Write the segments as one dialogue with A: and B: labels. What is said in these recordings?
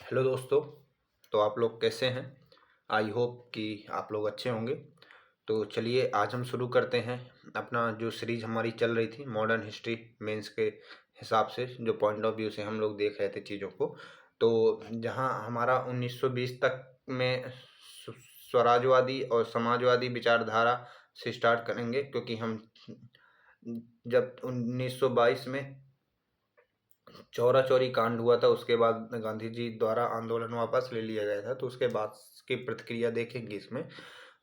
A: Hello दोस्तों। तो आप लोग कैसे हैं? आई होप कि आप लोग अच्छे होंगे। तो चलिए आज हम शुरू करते हैं अपना जो सीरीज हमारी चल रही थी मॉडर्न हिस्ट्री मेंस के हिसाब से, जो पॉइंट ऑफ व्यू से हम लोग देख रहे थे चीज़ों को। तो जहां हमारा 1920 तक में स्वराजवादी और समाजवादी विचारधारा से स्टार्ट करेंगे, क्योंकि हम जब 1922 में चौरा चौरी कांड हुआ था उसके बाद गांधी जी द्वारा आंदोलन वापस ले लिया गया था, तो उसके बाद की प्रतिक्रिया देखेंगे इसमें।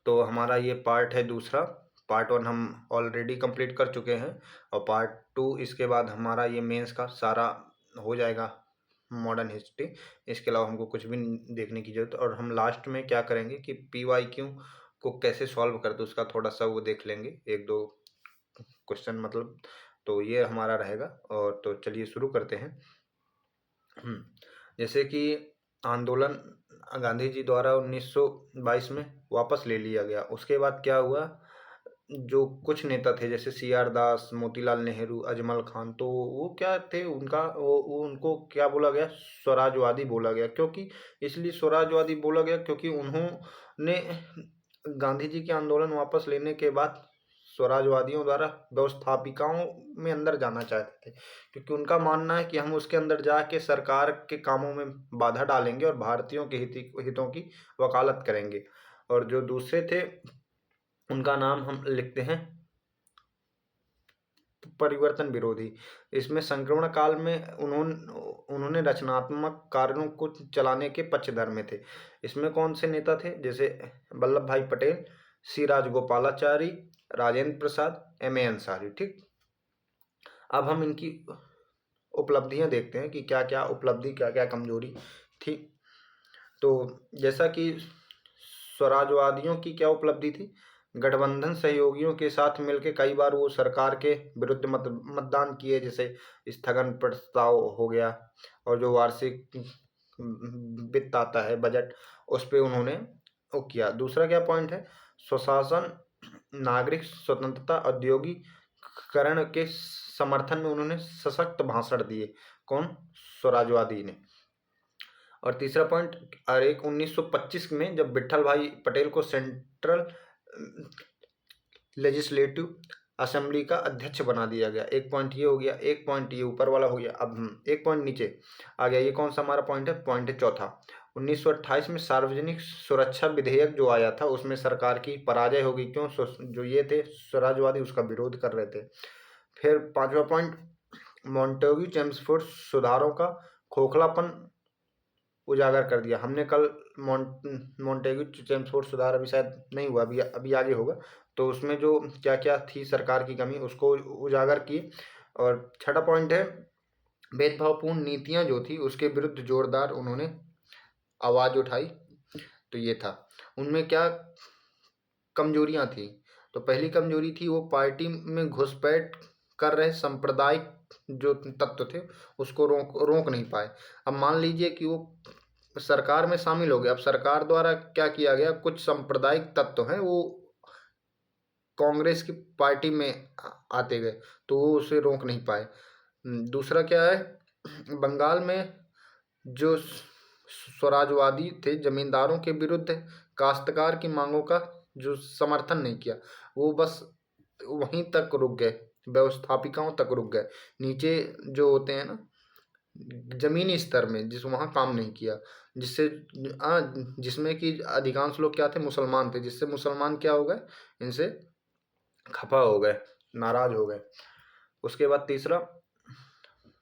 A: तो हमारा ये पार्ट है दूसरा। पार्ट वन हम ऑलरेडी कंप्लीट कर चुके हैं और पार्ट टू इसके बाद हमारा ये मेंस का सारा हो जाएगा मॉडर्न हिस्ट्री। इसके अलावा हमको कुछ भी देखने की जरूरत। और हम लास्ट में क्या करेंगे कि PYQ को कैसे सॉल्व करते उसका थोड़ा सा वो देख लेंगे, एक दो क्वेश्चन मतलब। तो ये हमारा रहेगा। और तो चलिए शुरू करते हैं। जैसे कि आंदोलन गांधी जी द्वारा 1922 में वापस ले लिया गया, उसके बाद क्या हुआ, जो कुछ नेता थे जैसे CR दास, मोतीलाल नेहरू, अजमल खान, तो वो क्या थे, उनका वो उनको क्या बोला गया, स्वराजवादी बोला गया। क्योंकि इसलिए स्वराजवादी बोला गया क्योंकि उन्होंने गांधी जी के आंदोलन वापस लेने के बाद स्वराजवादियों द्वारा व्यवस्थापिकाओं में अंदर जाना चाहते थे, क्योंकि उनका मानना है कि हम उसके अंदर जाके सरकार के कामों में बाधा डालेंगे और भारतीयों के हितों की वकालत करेंगे। और जो दूसरे थे उनका नाम हम लिखते हैं परिवर्तन विरोधी। इसमें संक्रमण काल में उन्होंने रचनात्मक कार्यों को चलाने के पक्षधर में थे। इसमें कौन से नेता थे, जैसे वल्लभ भाई पटेल, सी राजगोपालाचारी, राजेंद्र प्रसाद, MA अंसारी। ठीक, अब हम इनकी उपलब्धियां देखते हैं कि क्या क्या उपलब्धि क्या क्या कमजोरी थी। तो जैसा कि स्वराजवादियों की क्या उपलब्धि थी, गठबंधन सहयोगियों के साथ मिलकर कई बार वो सरकार के विरुद्ध मतदान किए, जैसे स्थगन प्रस्ताव हो गया, और जो वार्षिक वित्त आता है बजट, उस पर उन्होंने वो किया। दूसरा क्या पॉइंट है, स्वशासन, नागरिक स्वतंत्रता, औद्योगिकरण के समर्थन में उन्होंने सशक्त भाषण दिए। कौन? स्वराजवादी ने। और तीसरा पॉइंट, और एक 1925 में जब विट्ठल भाई पटेल को सेंट्रल लेजिस्लेटिव असेंबली का अध्यक्ष बना दिया गया। एक पॉइंट ये हो गया, एक पॉइंट ये ऊपर वाला हो गया। अब हम एक पॉइंट नीचे आ गया, ये कौन सा हमारा पॉइंट है? पॉइंट है चौथा। 1928 में सार्वजनिक सुरक्षा विधेयक जो आया था उसमें सरकार की पराजय हो गई। क्यों? जो ये थे स्वराजवादी उसका विरोध कर रहे थे। फिर पांचवा पॉइंट, मॉन्टेग्यू चेम्सफोर्ड सुधारों का खोखलापन उजागर कर दिया। हमने कल मॉन्टेग्यू चेम्सफोर्ड सुधार अभी शायद नहीं हुआ, अभी आगे होगा, तो उसमें जो क्या क्या थी सरकार की कमी उसको उजागर की। और छठा पॉइंट है, भेदभावपूर्ण नीतियां जो थी उसके विरुद्ध जोरदार उन्होंने आवाज उठाई। तो ये था। उनमें क्या कमजोरियां थी, तो पहली कमजोरी थी वो पार्टी में घुसपैठ कर रहे सांप्रदायिक जो तत्व थे उसको रोक नहीं पाए। अब मान लीजिए कि वो सरकार में शामिल हो गए, अब सरकार द्वारा क्या किया गया, कुछ सांप्रदायिक तत्व हैं वो कांग्रेस की पार्टी में आते गए, तो वो उसे रोक नहीं पाए। दूसरा क्या है, बंगाल में जो स्वराजवादी थे जमींदारों के विरुद्ध काश्तकार की मांगों का जो समर्थन नहीं किया, वो बस वहीं तक रुक गए, व्यवस्थापिकाओं तक रुक गए। नीचे जो होते हैं ना जमीनी स्तर में, जिस वहाँ काम नहीं किया, जिससे जिसमें कि अधिकांश लोग क्या थे, मुसलमान थे, जिससे मुसलमान क्या हो गए, इनसे खफा हो गए, नाराज हो गए। उसके बाद तीसरा,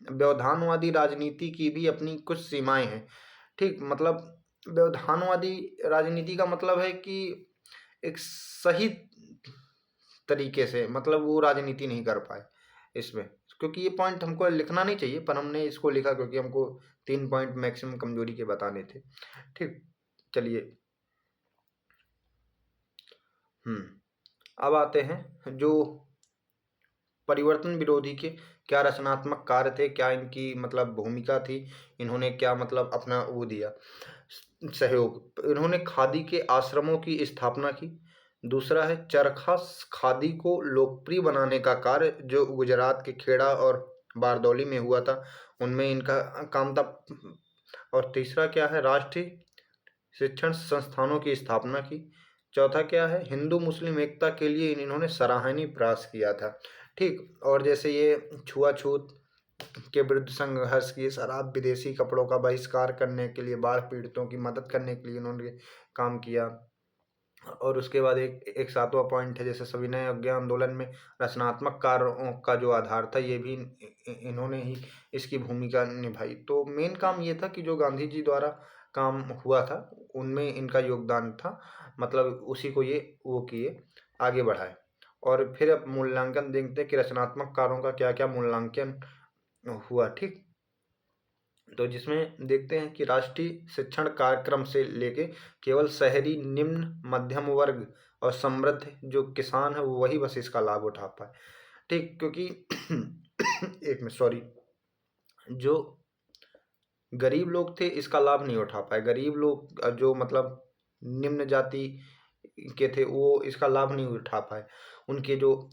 A: व्यवधानवादी राजनीति की भी अपनी कुछ सीमाएं हैं। ठीक, मतलब व्यवधानवादी राजनीति का मतलब है कि एक सही तरीके से मतलब वो राजनीति नहीं कर पाए इसमें। क्योंकि ये पॉइंट हमको लिखना नहीं चाहिए, पर हमने इसको लिखा क्योंकि हमको 3 पॉइंट मैक्सिमम कमजोरी के बताने थे। ठीक, चलिए। अब आते हैं जो परिवर्तन विरोधी के क्या रचनात्मक कार्य थे, क्या इनकी मतलब भूमिका थी, इन्होंने क्या मतलब अपना वो दिया सहयोग। इन्होंने खादी के आश्रमों की स्थापना की। दूसरा है चरखा खादी को लोकप्रिय बनाने का कार्य जो गुजरात के खेड़ा और बारदौली में हुआ था, उनमें इनका काम था। और तीसरा क्या है, राष्ट्रीय शिक्षण संस्थानों की स्थापना की। चौथा क्या है, हिंदू मुस्लिम एकता के लिए इन्होंने सराहनीय प्रयास किया था। ठीक, और जैसे ये छुआछूत के विरुद्ध संघर्ष किए, शराब विदेशी कपड़ों का बहिष्कार करने के लिए, बाढ़ पीड़ितों की मदद करने के लिए इन्होंने काम किया। और उसके बाद एक एक सातवां पॉइंट है, जैसे सविनय अवज्ञा आंदोलन में रचनात्मक कार्यों का जो आधार था, ये भी इन्होंने ही इसकी भूमिका निभाई। तो मेन काम ये था कि जो गांधी जी द्वारा काम हुआ था उनमें इनका योगदान था, मतलब उसी को ये वो किए, आगे बढ़ाए। और फिर अब मूल्यांकन देखते हैं कि रचनात्मक कार्यों का क्या क्या मूल्यांकन हुआ। ठीक, तो जिसमें देखते हैं कि राष्ट्रीय शिक्षण कार्यक्रम से लेके केवल शहरी निम्न मध्यम वर्ग और समृद्ध जो किसान है वही बस इसका लाभ उठा पाए। ठीक, क्योंकि एक मिनट, सॉरी, जो गरीब लोग थे इसका लाभ नहीं उठा पाए। गरीब लोग जो मतलब निम्न जाति के थे वो इसका लाभ नहीं उठा पाए, उनके जो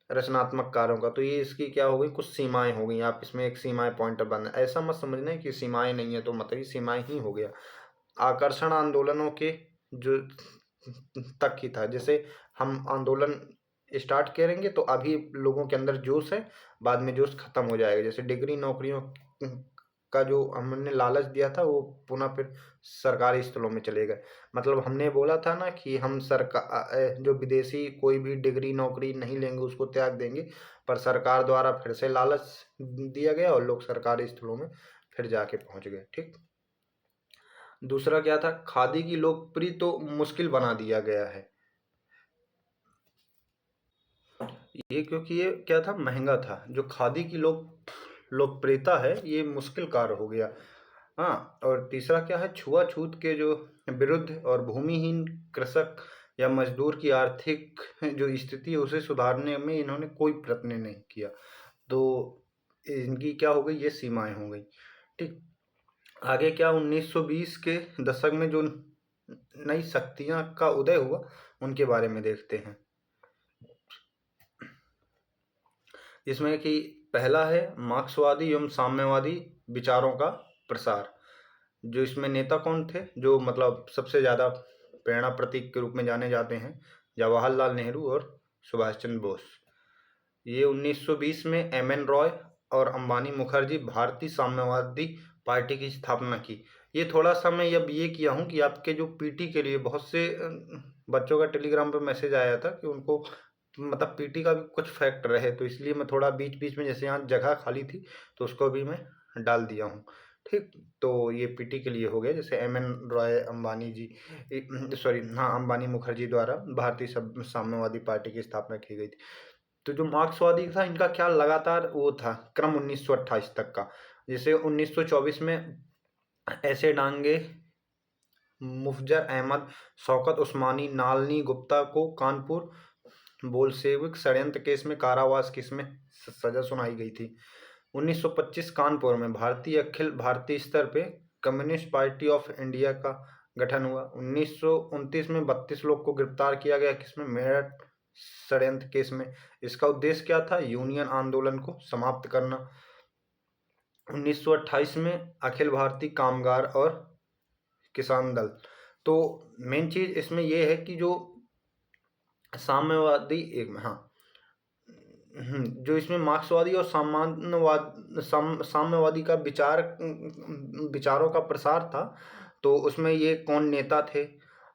A: रचनात्मक कार्यों का। तो ये इसकी क्या हो गई, कुछ सीमाएं हो गई। आप इसमें एक सीमाएं पॉइंटर बन, ऐसा मत समझना कि सीमाएं नहीं है तो मतलब ये सीमाएं ही हो गया। आकर्षण आंदोलनों के जो तक ही था, जैसे हम आंदोलन स्टार्ट करेंगे तो अभी लोगों के अंदर जोश है, बाद में जोश खत्म हो जाएगा। जैसे डिग्री नौकरियों का जो हमने लालच दिया था वो पुनः फिर सरकारी स्थलों में चले गए। मतलब हमने बोला था ना कि हम सरकार जो विदेशी कोई भी डिग्री नौकरी नहीं लेंगे उसको त्याग देंगे, पर सरकार द्वारा फिर से लालच दिया गया और लोग सरकारी स्थलों में फिर जाके पहुंच गए। ठीक, दूसरा क्या था, खादी की लोकप्रिय तो मुश्किल बना दिया गया है ये, क्योंकि ये क्या था, महंगा था। जो खादी की लोकप्रियता है ये मुश्किल कार्य हो गया। हाँ, और तीसरा क्या है, छुआछूत के जो विरुद्ध और भूमिहीन कृषक या मजदूर की आर्थिक जो स्थिति है उसे सुधारने में इन्होंने कोई प्रयत्न नहीं किया। तो इनकी क्या हो गई, ये सीमाएं हो गई। ठीक, आगे क्या, 1920 के दशक में जो नई शक्तियां का उदय हुआ उनके बारे में देखते हैं। इसमें कि पहला है मार्क्सवादी एवं साम्यवादी विचारों का प्रसार। जो इसमें नेता कौन थे, जो मतलब सबसे ज़्यादा प्रेरणा प्रतीक के रूप में जाने जाते हैं, जवाहरलाल नेहरू और सुभाष चंद्र बोस। ये 1920 में एम.एन. रॉय और अंबानी मुखर्जी भारतीय साम्यवादी पार्टी की स्थापना की। ये थोड़ा सा मैं अब ये किया हूँ कि आपके जो पीटी के लिए बहुत से बच्चों का टेलीग्राम पे मैसेज आया था कि उनको मतलब पीटी का भी कुछ फैक्ट रहे, तो इसलिए मैं थोड़ा बीच बीच में, जैसे यहाँ जगह खाली थी तो उसको भी मैं डाल दिया हूँ। ठीक, तो ये पीटी के लिए हो गया। जैसे एम.एन. रॉय, अंबानी जी, सॉरी हाँ, अंबानी मुखर्जी द्वारा भारतीय साम्यवादी पार्टी की स्थापना की गई थी। तो जो मार्क्सवादी था इनका क्या लगातार वो था क्रम 1928 तक का। जैसे 1924 में ऐसे डांगे मुफज्जर अहमद, शौकत उस्मानी, नालनी गुप्ता को कानपुर बोल्शेविक षड्यंत्र केस में कारावास केस में सजा सुनाई गई थी। 1925 कानपुर में भारतीय अखिल भारतीय स्तर पे कम्युनिस्ट पार्टी ऑफ इंडिया का गठन हुआ। 1929 में 32 लोग को गिरफ्तार किया गया, किसमें, मेरठ षड्यंत्र केस में। इसका उद्देश्य क्या था, यूनियन आंदोलन को समाप्त करना। 1928 में अखिल भारतीय कामगार और किसान दल। तो मेन चीज इसमें यह है कि जो साम्यवादी एक हाँ, जो इसमें मार्क्सवादी और साम्यवादी का विचारों का प्रसार था। तो उसमें ये कौन नेता थे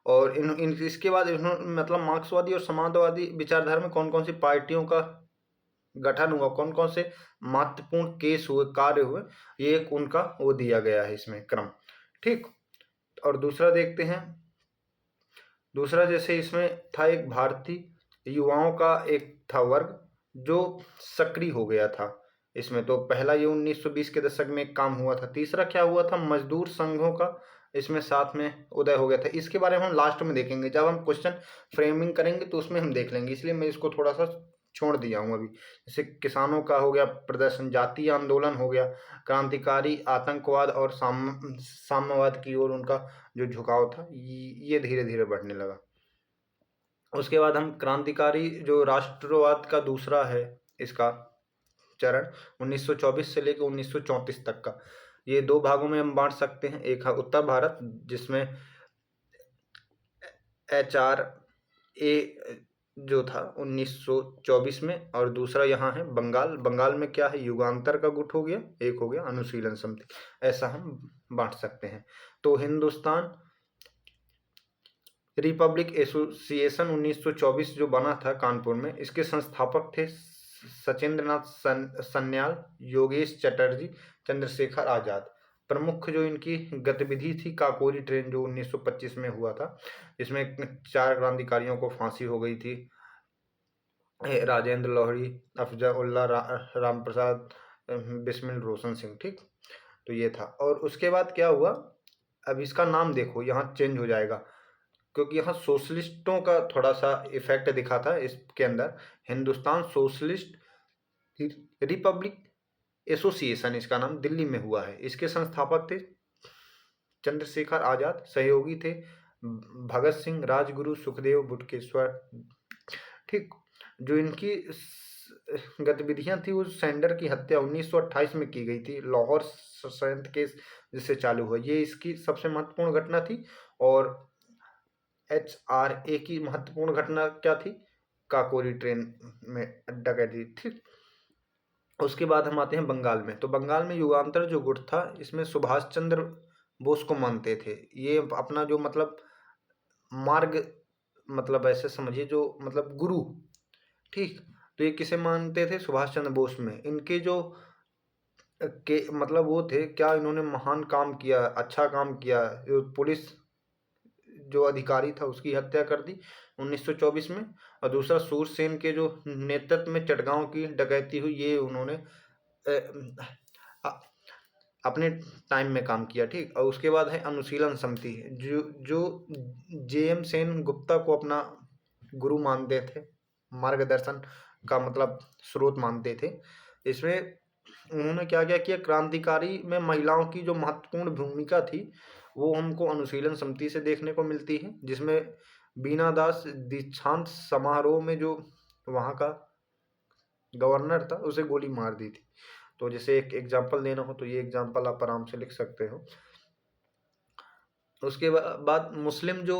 A: और इन इसके बाद इन्होंने मतलब मार्क्सवादी और समाजवादी विचारधारा में कौन कौन सी पार्टियों का गठन हुआ, कौन कौन से महत्वपूर्ण केस हुए, कार्य हुए, ये एक उनका वो दिया गया है इसमें क्रम। ठीक, और दूसरा देखते हैं। दूसरा जैसे इसमें था एक भारतीय युवाओं का एक था वर्ग जो सक्रिय हो गया था इसमें। तो पहला ये 1920 के दशक में एक काम हुआ था। तीसरा क्या हुआ था, मजदूर संघों का इसमें साथ में उदय हो गया था। इसके बारे में हम लास्ट में देखेंगे, जब हम क्वेश्चन फ्रेमिंग करेंगे तो उसमें हम देख लेंगे, इसलिए मैं इसको थोड़ा सा छोड़ दिया हूँ अभी। जैसे किसानों का हो गया प्रदर्शन, जातीय आंदोलन हो गया, क्रांतिकारी आतंकवाद और साम्यवाद की ओर उनका जो झुकाव था ये धीरे धीरे बढ़ने लगा। उसके बाद हम क्रांतिकारी जो राष्ट्रवाद का दूसरा है इसका चरण 1924 से लेकर 1934 तक का। ये दो भागों में हम बांट सकते हैं। एक है उत्तर भारत जिसमें HRA जो था 1924 में, और दूसरा यहाँ है बंगाल। बंगाल में क्या है, युगांतर का गुट हो गया, एक हो गया अनुशीलन समिति। ऐसा हम बांट सकते हैं। तो हिंदुस्तान रिपब्लिक एसोसिएशन 1924 जो बना था कानपुर में, इसके संस्थापक थे सचिंद्रनाथ सन्याल, योगेश चटर्जी, चंद्रशेखर आजाद। प्रमुख जो इनकी गतिविधि थी, काकोरी ट्रेन जो 1925 में हुआ था, जिसमें 4 क्रांतिकारियों को फांसी हो गई थी, राजेंद्र लोहड़ी, अफजल उल्ला, राम प्रसाद, बिस्मिल रोशन सिंह। ठीक, तो ये था। और उसके बाद क्या हुआ, अब इसका नाम देखो यहाँ चेंज हो जाएगा, क्योंकि यहाँ सोशलिस्टों का थोड़ा सा इफेक्ट दिखा था इसके अंदर। हिंदुस्तान सोशलिस्ट रिपब्लिक एसोसिएशन इसका नाम दिल्ली में हुआ है। इसके संस्थापक थे चंद्रशेखर आजाद, सहयोगी थे भगत सिंह, राजगुरु, सुखदेव, बुटकेश्वर। ठीक, जो इनकी गतिविधियां थी, वो सेंडर की हत्या 1928 में की गई थी, लाहौर षड्यंत्र केस जिससे चालू हुआ, ये इसकी सबसे महत्वपूर्ण घटना थी। और HRA की महत्वपूर्ण घटना क्या थी, काकोरी ट्रेन में डकैती थी। उसके बाद हम आते हैं बंगाल में। तो बंगाल में युगांतर जो गुट था, इसमें सुभाष चंद्र बोस को मानते थे। ये अपना जो मतलब मार्ग, मतलब ऐसे समझिए जो मतलब गुरु। ठीक, तो ये किसे मानते थे, सुभाष चंद्र बोस में। इनके जो के मतलब वो थे क्या, इन्होंने महान काम किया, अच्छा काम किया। पुलिस जो अधिकारी था उसकी हत्या कर दी 1924 में। और दूसरा सूरसेन के जो नेतृत्व में चटगांव की डकैती हुई, ये उन्होंने अपने टाइम में काम किया। ठीक, और उसके बाद है अनुशीलन समिति, जो JM सेन गुप्ता को अपना गुरु मानते थे, मार्गदर्शन का मतलब स्रोत मानते थे। इसमें उन्होंने क्या क्या किया, क्रांतिकारी में महिलाओं की जो महत्वपूर्ण भूमिका थी, वो हमको अनुशीलन समिति से देखने को मिलती है, जिसमें बीना दास दीक्षांत समारोह में जो वहाँ का गवर्नर था, उसे गोली मार दी थी। तो जैसे एक एग्जाम्पल देना हो तो ये एग्जाम्पल आप आराम से लिख सकते हो। उसके बाद मुस्लिम जो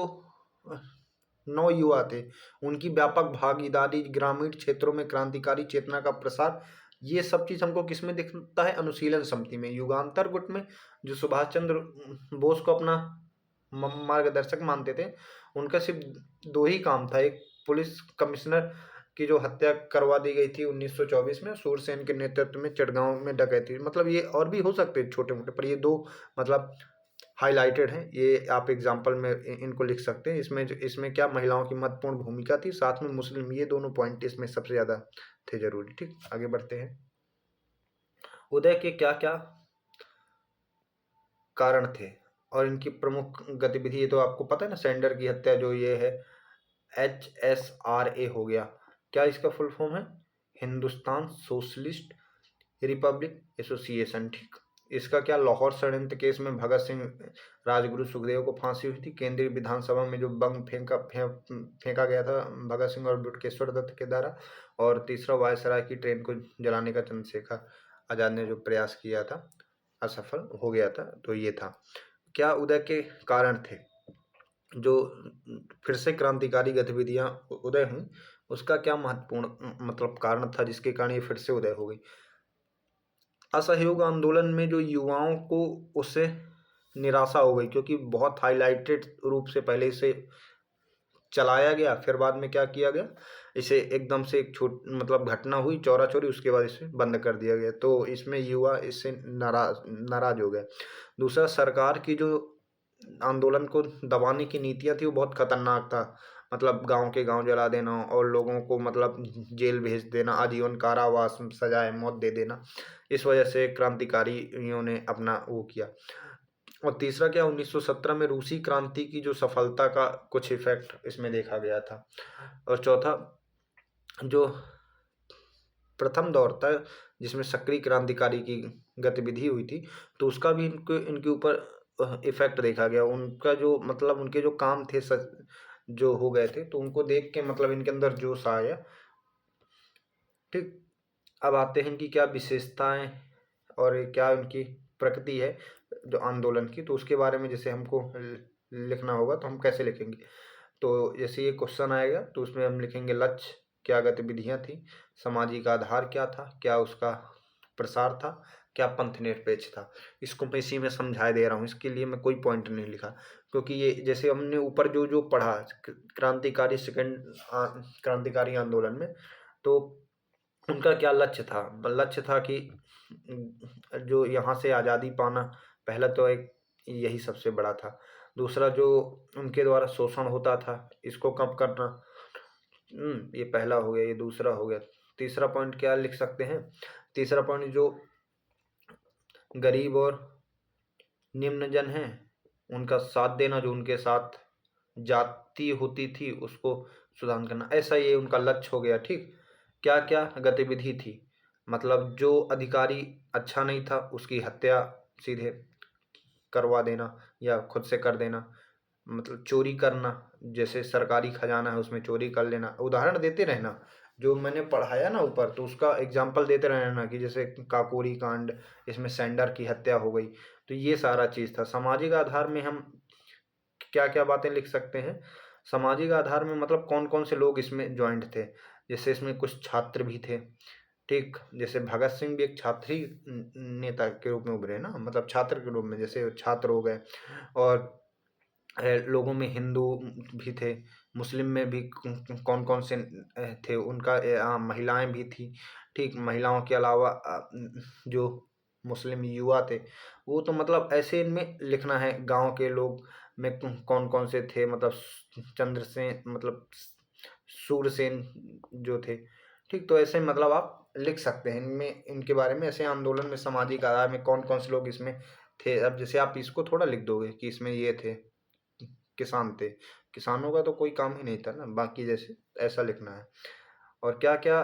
A: नौ युवा थे, उनकी व्यापक भागीदारी, ग्रामीण क्षेत्रों में क्रांतिकारी चेतना का प्रसार, ये सब चीज हमको किसमें दिखता है, अनुशीलन समिति में। युगांतर गुट में जो सुभाष चंद्र बोस को अपना मार्गदर्शक मानते थे, उनका सिर्फ 2 ही काम था। एक, पुलिस कमिश्नर की जो हत्या करवा दी गई थी 1924 में सूरसेन के नेतृत्व में चटगांव में डकैती। मतलब ये और भी हो सकते हैं छोटे मोटे, पर ये 2 मतलब हाईलाइटेड हैं। ये आप एग्जाम्पल में इनको लिख सकते हैं। इसमें क्या, महिलाओं की महत्वपूर्ण भूमिका थी, साथ में मुस्लिम, ये दोनों पॉइंट इसमें सबसे ज्यादा थे जरूरी। ठीक, आगे बढ़ते हैं। उदय के क्या क्या कारण थे और इनकी प्रमुख गतिविधि, ये तो आपको पता है ना, सेंडर की हत्या जो ये है HSRA हो गया। क्या इसका फुल फॉर्म है, हिंदुस्तान सोशलिस्ट रिपब्लिक एसोसिएशन। ठीक, इसका क्या, लाहौर षड्यंत्र केस में भगत सिंह, राजगुरु, सुखदेव को फांसी हुई थी। केंद्रीय विधानसभा में जो बम फेंका गया था भगत सिंह और बुटकेश्वर दत्त के द्वारा। और तीसरा, वायसराय की ट्रेन को जलाने का चंद्रशेखर आजाद ने जो प्रयास किया था, असफल हो गया था। तो ये था क्या, उदय के कारण थे, जो फिर से क्रांतिकारी गतिविधियां उदय हुई, उसका क्या महत्वपूर्ण मतलब कारण था, जिसके कारण ये फिर से उदय हो गई। असहयोग आंदोलन में जो युवाओं को उससे निराशा हो गई, क्योंकि बहुत हाईलाइटेड रूप से पहले इसे चलाया गया, फिर बाद में क्या किया गया, इसे एकदम से एक मतलब घटना हुई चौरा चौरी, उसके बाद इसे बंद कर दिया गया। तो इसमें युवा इससे नाराज हो गए। दूसरा, सरकार की जो आंदोलन को दबाने की नीतियां थी, वो बहुत खतरनाक था। मतलब गांव के गांव जला देना और लोगों को मतलब जेल भेज देना, आजीवन कारावास, सजाए मौत दे देना। इस वजह से क्रांतिकारियों ने अपना वो किया। और तीसरा क्या, 1917 में रूसी क्रांति की जो सफलता का कुछ इफेक्ट इसमें देखा गया था। और चौथा, जो प्रथम दौर था जिसमें सक्रिय क्रांतिकारी की गतिविधि हुई थी, तो उसका भी इनके ऊपर इफेक्ट देखा गया। उनका जो मतलब उनके जो काम थे जो हो गए थे, तो उनको देख के मतलब इनके अंदर जोश आया। ठीक, अब आते हैं इनकी क्या विशेषताएं और क्या उनकी प्रकृति है जो आंदोलन की, तो उसके बारे में जैसे हमको लिखना होगा तो हम कैसे लिखेंगे। तो जैसे ये क्वेश्चन आएगा तो उसमें हम लिखेंगे लक्ष्य, क्या गतिविधियां थी, सामाजिक आधार क्या था, क्या उसका प्रसार था, क्या पंथ निरपेक्ष था। इसको मैं इसी में समझा दे रहा हूँ, इसके लिए मैं कोई पॉइंट नहीं लिखा, क्योंकि ये जैसे हमने ऊपर जो जो पढ़ा क्रांतिकारी क्रांतिकारी आंदोलन में, तो उनका क्या लक्ष्य था। लक्ष्य था कि जो यहाँ से आज़ादी पाना, पहला तो एक यही सबसे बड़ा था। दूसरा जो उनके द्वारा शोषण होता था इसको कम करना, ये पहला हो गया, ये दूसरा हो गया। तीसरा पॉइंट क्या लिख सकते हैं, तीसरा पॉइंट जो गरीब और निम्न जन हैं उनका साथ देना, जो उनके साथ जाति होती थी उसको सुधार करना, ऐसा ये उनका लक्ष्य हो गया। ठीक, क्या क्या गतिविधि थी, मतलब जो अधिकारी अच्छा नहीं था उसकी हत्या सीधे करवा देना या खुद से कर देना, मतलब चोरी करना, जैसे सरकारी खजाना है उसमें चोरी कर लेना। उदाहरण देते रहना, जो मैंने पढ़ाया ना ऊपर तो उसका एग्जाम्पल देते रहना, कि जैसे काकोरी कांड, इसमें सेंडर की हत्या हो गई। तो ये सारा चीज़ था। सामाजिक आधार में हम क्या क्या बातें लिख सकते हैं, सामाजिक आधार में मतलब कौन कौन से लोग इसमें ज्वाइंट थे। जैसे इसमें कुछ छात्र भी थे, ठीक, जैसे भगत सिंह भी एक छात्री नेता के रूप में उभरे ना, मतलब छात्र के रूप में, जैसे छात्र हो गए। और लोगों में हिंदू भी थे, मुस्लिम में भी कौन कौन से थे उनका, महिलाएं भी थी। ठीक, महिलाओं के अलावा जो मुस्लिम युवा थे वो, तो मतलब ऐसे इनमें लिखना है। गांव के लोग में कौन कौन से थे, मतलब चंद्रसेन, मतलब सूरसेन जो थे। ठीक, तो ऐसे मतलब आप लिख सकते हैं इनमें, इनके बारे में, ऐसे आंदोलन में सामाजिक आधार में कौन कौन से लोग इसमें थे। अब जैसे आप इसको थोड़ा लिख दोगे कि इसमें ये थे, किसान थे, किसानों का तो कोई काम ही नहीं था ना, बाकी जैसे ऐसा लिखना है। और क्या क्या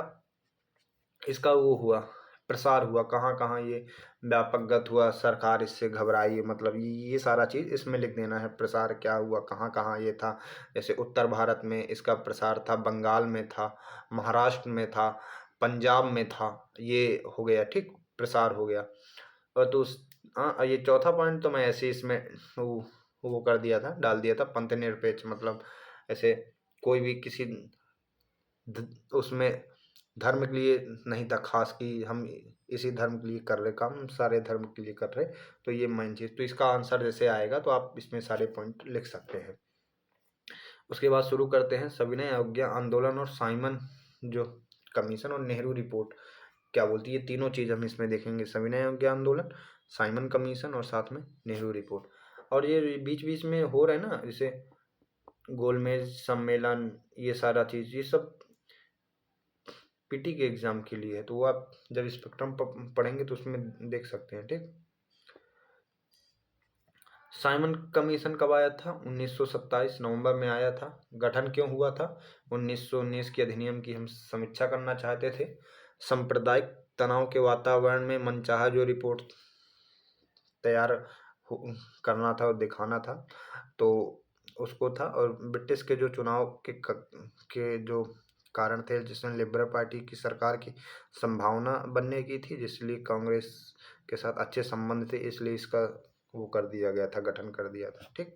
A: इसका वो हुआ, प्रसार हुआ, कहाँ कहाँ ये व्यापक गत हुआ, सरकार इससे घबराई, मतलब ये सारा चीज़ इसमें लिख देना है। प्रसार क्या हुआ, कहाँ कहाँ ये था, जैसे उत्तर भारत में इसका प्रसार था, बंगाल में था, महाराष्ट्र में था, पंजाब में था, ये हो गया। ठीक, प्रसार हो गया। और तो हाँ, ये चौथा पॉइंट तो मैं ऐसे इसमें वो कर दिया था, डाल दिया था, पंथ निरपेक्ष, मतलब ऐसे कोई भी किसी उसमें धर्म के लिए नहीं था खास, कि हम इसी धर्म के लिए कर रहे काम, हम सारे धर्म के लिए कर रहे। तो ये मेन चीज़, तो इसका आंसर जैसे आएगा तो आप इसमें सारे पॉइंट लिख सकते हैं। उसके बाद शुरू करते हैं सविनय अवज्ञा आंदोलन और साइमन जो कमीशन और नेहरू रिपोर्ट क्या बोलती है। ये तीनों चीज़ हम इसमें देखेंगे, सविनय अवज्ञा आंदोलन, साइमन कमीशन और साथ में नेहरू रिपोर्ट। और ये बीच बीच में हो रहा है ना, जैसे गोलमेज सम्मेलन, ये सारा चीज़, ये सब पीटी के एग्ज़ाम के लिए है, तो वो आप जब स्पेक्ट्रम पढ़ेंगे तो उसमें देख सकते हैं। ठीक, साइमन कमीशन कब आया था, 1927 नवंबर में आया था। गठन क्यों हुआ था, 1919 के अधिनियम की हम समीक्षा करना चाहते थे। सांप्रदायिक तनाव के वातावरण में मनचाहा जो रिपोर्ट तैयार करना था और दिखाना था, तो उसको था। और ब्रिटिश के जो चुनाव के जो कारण थे, जिसमें लिबरल पार्टी की सरकार की संभावना बनने की थी, जिसलिए कांग्रेस के साथ अच्छे संबंध थे, इसलिए इसका वो कर दिया गया था, गठन कर दिया था। ठीक,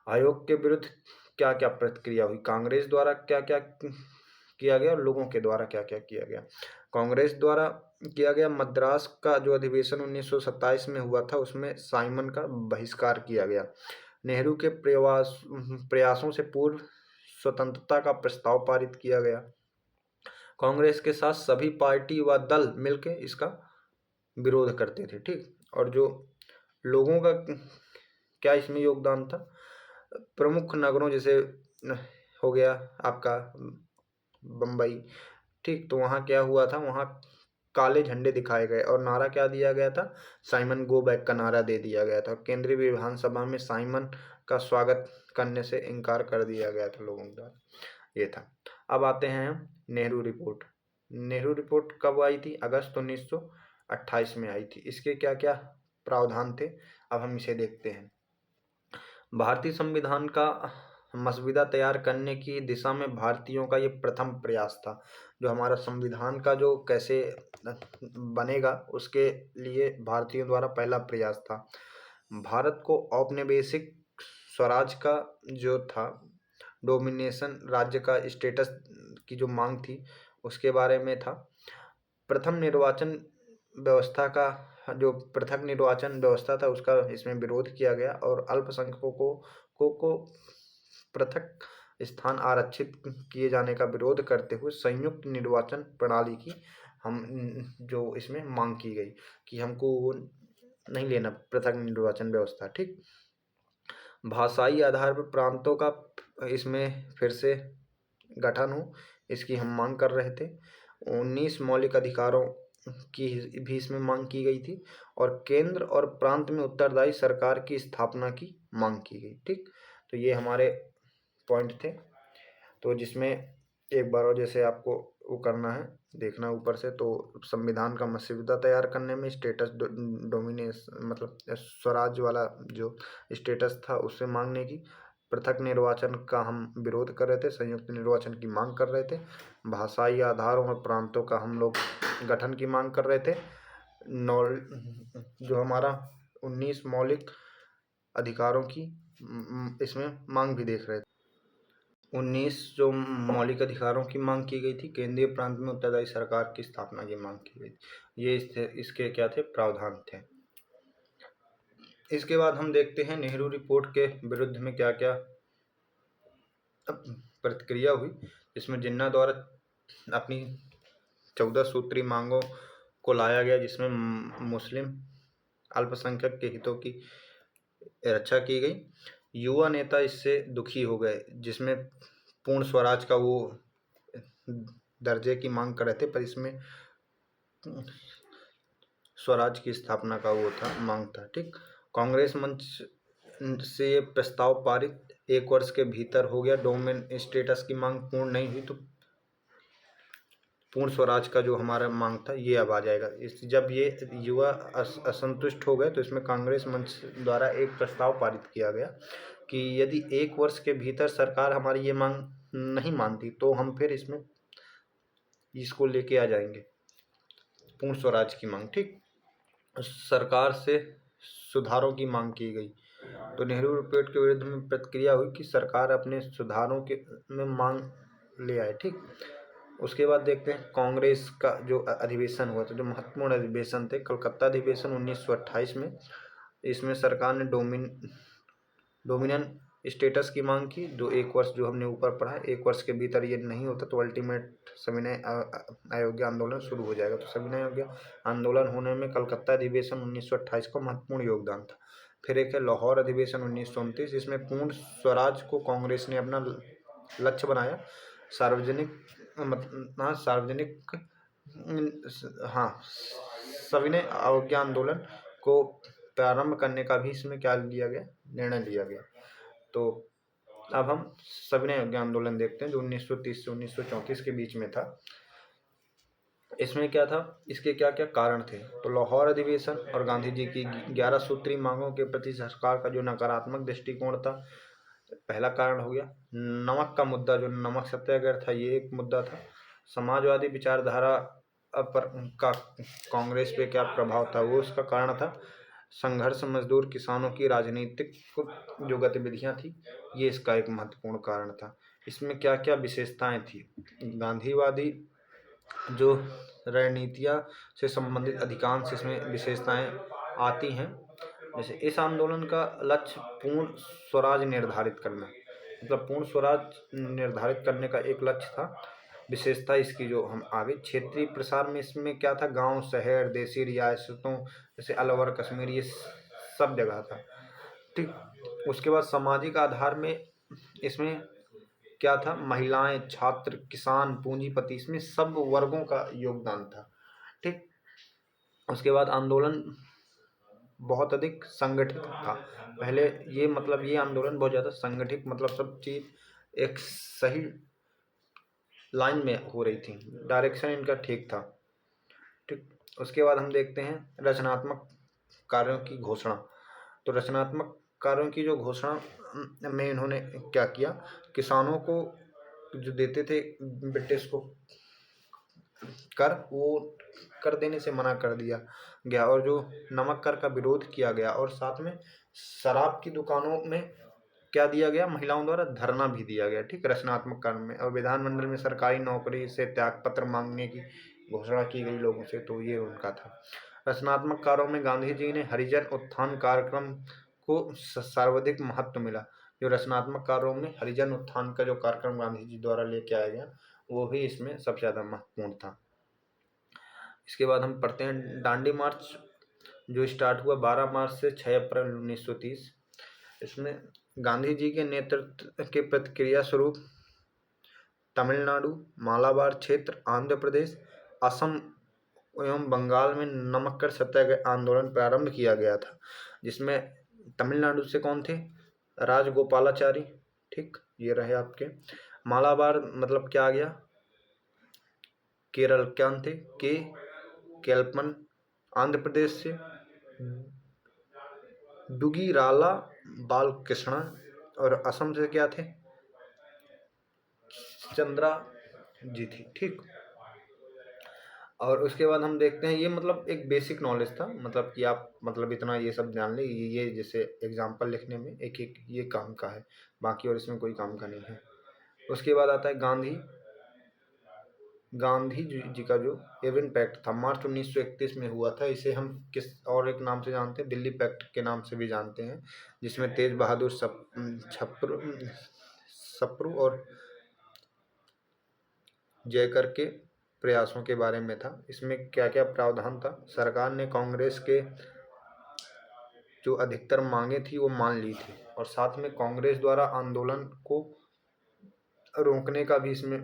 A: आयोग के विरुद्ध क्या क्या प्रतिक्रिया हुई, कांग्रेस द्वारा क्या क्या किया गया और लोगों के द्वारा क्या क्या किया गया। कांग्रेस द्वारा किया गया, मद्रास का जो अधिवेशन 1927 में हुआ था उसमें साइमन का बहिष्कार किया गया। नेहरू के प्रयासों से पूर्व स्वतंत्रता का प्रस्ताव पारित किया गया। कांग्रेस के साथ सभी पार्टी व दल मिलकर इसका विरोध करते थे। ठीक, और जो लोगों का क्या इसमें योगदान था, प्रमुख नगरों जैसे हो गया आपका बम्बई, ठीक, तो वहाँ क्या हुआ था, वहाँ काले झंडे दिखाए गए और नारा क्या दिया गया था, साइमन गो बैक का नारा दे दिया गया था। केंद्रीय विधानसभा में साइमन का स्वागत करने से इनकार कर दिया गया था लोगों द्वारा, ये था। अब आते हैं हम नेहरू रिपोर्ट। नेहरू रिपोर्ट कब आई थी, अगस्त 1928 में आई थी। इसके क्या क्या प्रावधान थे, अब हम इसे देखते हैं। भारतीय संविधान का मसविदा तैयार करने की दिशा में भारतीयों का ये प्रथम प्रयास था। जो हमारा संविधान का जो कैसे बनेगा उसके लिए भारतीयों द्वारा पहला प्रयास था। भारत को औपनिवेशिक स्वराज का जो था, डोमिनेशन राज्य का स्टेटस की जो मांग थी उसके बारे में था। प्रथम निर्वाचन व्यवस्था का जो पृथक निर्वाचन व्यवस्था था उसका इसमें विरोध किया गया और अल्पसंख्यकों को पृथक स्थान आरक्षित किए जाने का विरोध करते हुए संयुक्त निर्वाचन प्रणाली की हम जो इसमें मांग की गई कि हमको वो नहीं लेना पृथक निर्वाचन व्यवस्था। ठीक, भाषाई आधार पर प्रांतों का इसमें फिर से गठन हो, इसकी हम मांग कर रहे थे। 19 मौलिक अधिकारों की भी इसमें मांग की गई थी और केंद्र और प्रांत में उत्तरदायी सरकार की स्थापना की मांग की गई। ठीक, तो ये हमारे पॉइंट थे। तो जिसमें एक बार और जैसे आपको वो करना है, देखना ऊपर से, तो संविधान का मसौदा तैयार करने में स्टेटस डोमिनेस मतलब स्वराज वाला जो स्टेटस था उससे मांगने की, पृथक निर्वाचन का हम विरोध कर रहे थे, संयुक्त निर्वाचन की मांग कर रहे थे, भाषाई आधारों और प्रांतों का हम लोग गठन की मांग कर रहे थे, जो हमारा 19 मौलिक अधिकारों की इसमें मांग भी देख रहे थे। 19 जो मौलिक अधिकारों की मांग की गई थी, केंद्रीय प्रांत में उत्तरदायी सरकार की स्थापना की मांग की गई थी। ये इसके क्या थे, प्रावधान थे। इसके बाद हम देखते हैं नेहरू रिपोर्ट के विरुद्ध में क्या क्या प्रतिक्रिया हुई। इसमें जिन्ना द्वारा अपनी 14 सूत्री मांगों को लाया गया, जिसमें मुस्लिम अल्पसंख्यक के हितों की रक्षा की गई। युवा नेता इससे दुखी हो गए, जिसमें पूर्ण स्वराज का वो दर्जे की मांग कर रहे थे, पर इसमें स्वराज की स्थापना का वो था, मांग था। ठीक, कांग्रेस मंच से ये प्रस्ताव पारित 1 वर्ष के भीतर हो गया। डोमेन स्टेटस की मांग पूर्ण नहीं हुई तो पूर्ण स्वराज का जो हमारा मांग था ये अब आ जाएगा। जब ये युवा असंतुष्ट हो गए तो इसमें कांग्रेस मंच द्वारा एक प्रस्ताव पारित किया गया कि यदि 1 वर्ष के भीतर सरकार हमारी ये मांग नहीं मानती तो हम फिर इसमें इसको लेके आ जाएंगे, पूर्ण स्वराज की मांग। ठीक, सरकार से सुधारों की मांग की गई तो नेहरू रिपोर्ट के विरुद्ध में प्रतिक्रिया हुई कि सरकार अपने सुधारों के में मांग ले आए। ठीक, उसके बाद देखते हैं कांग्रेस का जो अधिवेशन हुआ था, जो महत्वपूर्ण अधिवेशन थे, कलकत्ता अधिवेशन 1928 में। इसमें सरकार ने डोमिनियन स्टेटस की मांग की, जो 1 वर्ष जो हमने ऊपर पढ़ा है, 1 वर्ष के भीतर ये नहीं होता तो अल्टीमेट सविनय अयोग्य आंदोलन शुरू हो जाएगा। तो सविनय अयोग्य आंदोलन होने में कलकत्ता अधिवेशन 1928 का महत्वपूर्ण योगदान था। फिर एक है लाहौर अधिवेशन 1929, इसमें पूर्ण स्वराज को कांग्रेस ने अपना लक्ष्य बनाया। सार्वजनिक सविनय अवज्ञा आंदोलन को प्रारंभ करने का भी इसमें क्या लिया गया, निर्णय लिया गया। तो अब हम सविनय अवज्ञा आंदोलन देखते हैं जो 1930 से 1934 के बीच में था। इसमें क्या था, इसके क्या क्या कारण थे। तो लाहौर अधिवेशन और गांधी जी की 11 सूत्री मांगों के प्रति सरकार का जो नकारात्मक दृष्टिकोण था, पहला कारण हो गया। नमक का मुद्दा, जो नमक सत्याग्रह था, ये एक मुद्दा था। समाजवादी विचारधारा पर उनका कांग्रेस पे क्या प्रभाव था, वो उसका कारण था। संघर्ष मजदूर किसानों की राजनीतिक जो गतिविधियां थी, ये इसका एक महत्वपूर्ण कारण था। इसमें क्या क्या विशेषताएं थी, गांधीवादी जो रणनीतियां से संबंधित अधिकांश इसमें विशेषताएं आती हैं। जैसे इस आंदोलन का लक्ष्य पूर्ण स्वराज निर्धारित करना, मतलब पूर्ण स्वराज निर्धारित करने का एक लक्ष्य था। विशेषता इसकी जो हम आगे क्षेत्रीय प्रसार में इसमें क्या था, गांव शहर देशी रियासतों जैसे अलवर कश्मीर ये सब जगह था। ठीक, उसके बाद सामाजिक आधार में इसमें क्या था, महिलाएं छात्र किसान पूंजीपति, इसमें सब वर्गों का योगदान था। ठीक, उसके बाद आंदोलन बहुत अधिक संगठित था। पहले ये मतलब ये आंदोलन बहुत ज़्यादा संगठित, मतलब सब चीज़ एक सही लाइन में हो रही थी, डायरेक्शन इनका ठीक था। ठीक, उसके बाद हम देखते हैं रचनात्मक कार्यों की घोषणा। तो रचनात्मक कार्यों की जो घोषणा में इन्होंने क्या किया, किसानों को जो देते थे ब्रिटिश को कर, वो कर देने से मना कर दिया गया और जो नमक कर का विरोध किया गया, और साथ में शराब की दुकानों में क्या दिया गया, महिलाओं द्वारा धरना भी दिया गया, ठीक, रचनात्मक कार्य में। और विधानमंडल में सरकारी नौकरी से त्यागपत्र मांगने की घोषणा की गई लोगों से, तो ये उनका था। रचनात्मक कार्यों में गांधी जी ने हरिजन उत्थान कार्यक्रम को सर्वाधिक महत्व मिला। जो रचनात्मक कार्यों में हरिजन उत्थान का जो कार्यक्रम गांधी जी द्वारा लेके आया गया, वो भी इसमें सबसे ज़्यादा महत्वपूर्ण था। इसके बाद हम पढ़ते हैं दांडी मार्च, जो स्टार्ट हुआ 12 मार्च से 6 अप्रैल 1930। इसमें गांधी जी के नेतृत्व के प्रतिक्रिया स्वरूप तमिलनाडु, मालाबार क्षेत्र, आंध्र प्रदेश, असम एवं बंगाल में नमक कर सत्याग्रह आंदोलन प्रारंभ किया गया था, जिसमें तमिलनाडु से कौन थे, राजगोपालाचारी, ठीक, ये रहे आपके। मालाबार मतलब क्या आ गया, केरल, क्या थे, के केल्पन। आंध्र प्रदेश से डुगीराला बालकृष्ण, और असम से क्या थे, चंद्रा जी थी, ठीक। और उसके बाद हम देखते हैं, ये मतलब एक बेसिक नॉलेज था, मतलब कि आप मतलब इतना ये सब जान ले, ये जैसे एग्जाम्पल लिखने में एक एक ये काम का है, बाकी और इसमें कोई काम का नहीं है। उसके बाद आता है गांधी जी का जो एवन पैक्ट था, मार्च 1931 में हुआ था। इसे हम किस और एक नाम से जानते हैं, दिल्ली पैक्ट के नाम से भी जानते हैं, जिसमें तेज बहादुर सप्रू और जयकर के प्रयासों के बारे में था। इसमें क्या क्या प्रावधान था, सरकार ने कांग्रेस के जो अधिकतर मांगे थी वो मान ली थी, और साथ में कांग्रेस द्वारा आंदोलन को रोकने का भी इसमें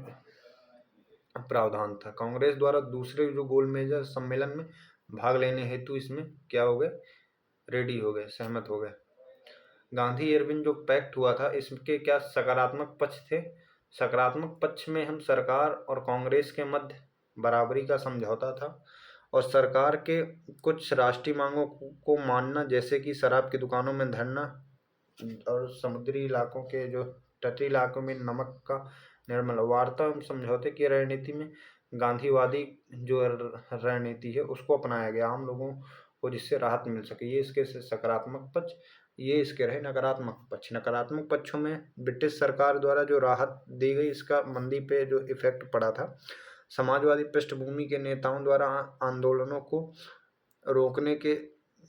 A: प्रावधान था। कांग्रेस द्वारा दूसरे जो गोल मेज सम्मेलन में भाग लेने हेतु इसमें क्या हो गए, रेडी हो गए, सहमत हो गए। गांधी इरविन जो पैक्ट हुआ था, इसके क्या सकारात्मक पक्ष थे। सकारात्मक पक्ष में हम सरकार और कांग्रेस के मध्य बराबरी का समझौता था, और सरकार के कुछ राष्ट्रीय मांगों को मानना, जैसे कि शराब की दुकानों में धरना, और समुद्री इलाकों के जो तटीय इलाकों में नमक का निर्मल। वार्ता एवं समझौते की रणनीति में गांधीवादी जो रणनीति है उसको अपनाया गया, आम लोगों को जिससे राहत मिल सके। ये इसके सकारात्मक पक्ष, ये इसके रहे नकारात्मक पक्ष। नकारात्मक पक्षों में ब्रिटिश सरकार द्वारा जो राहत दी गई, इसका मंदी पे जो इफेक्ट पड़ा था। समाजवादी पृष्ठभूमि के नेताओं द्वारा आंदोलनों को रोकने के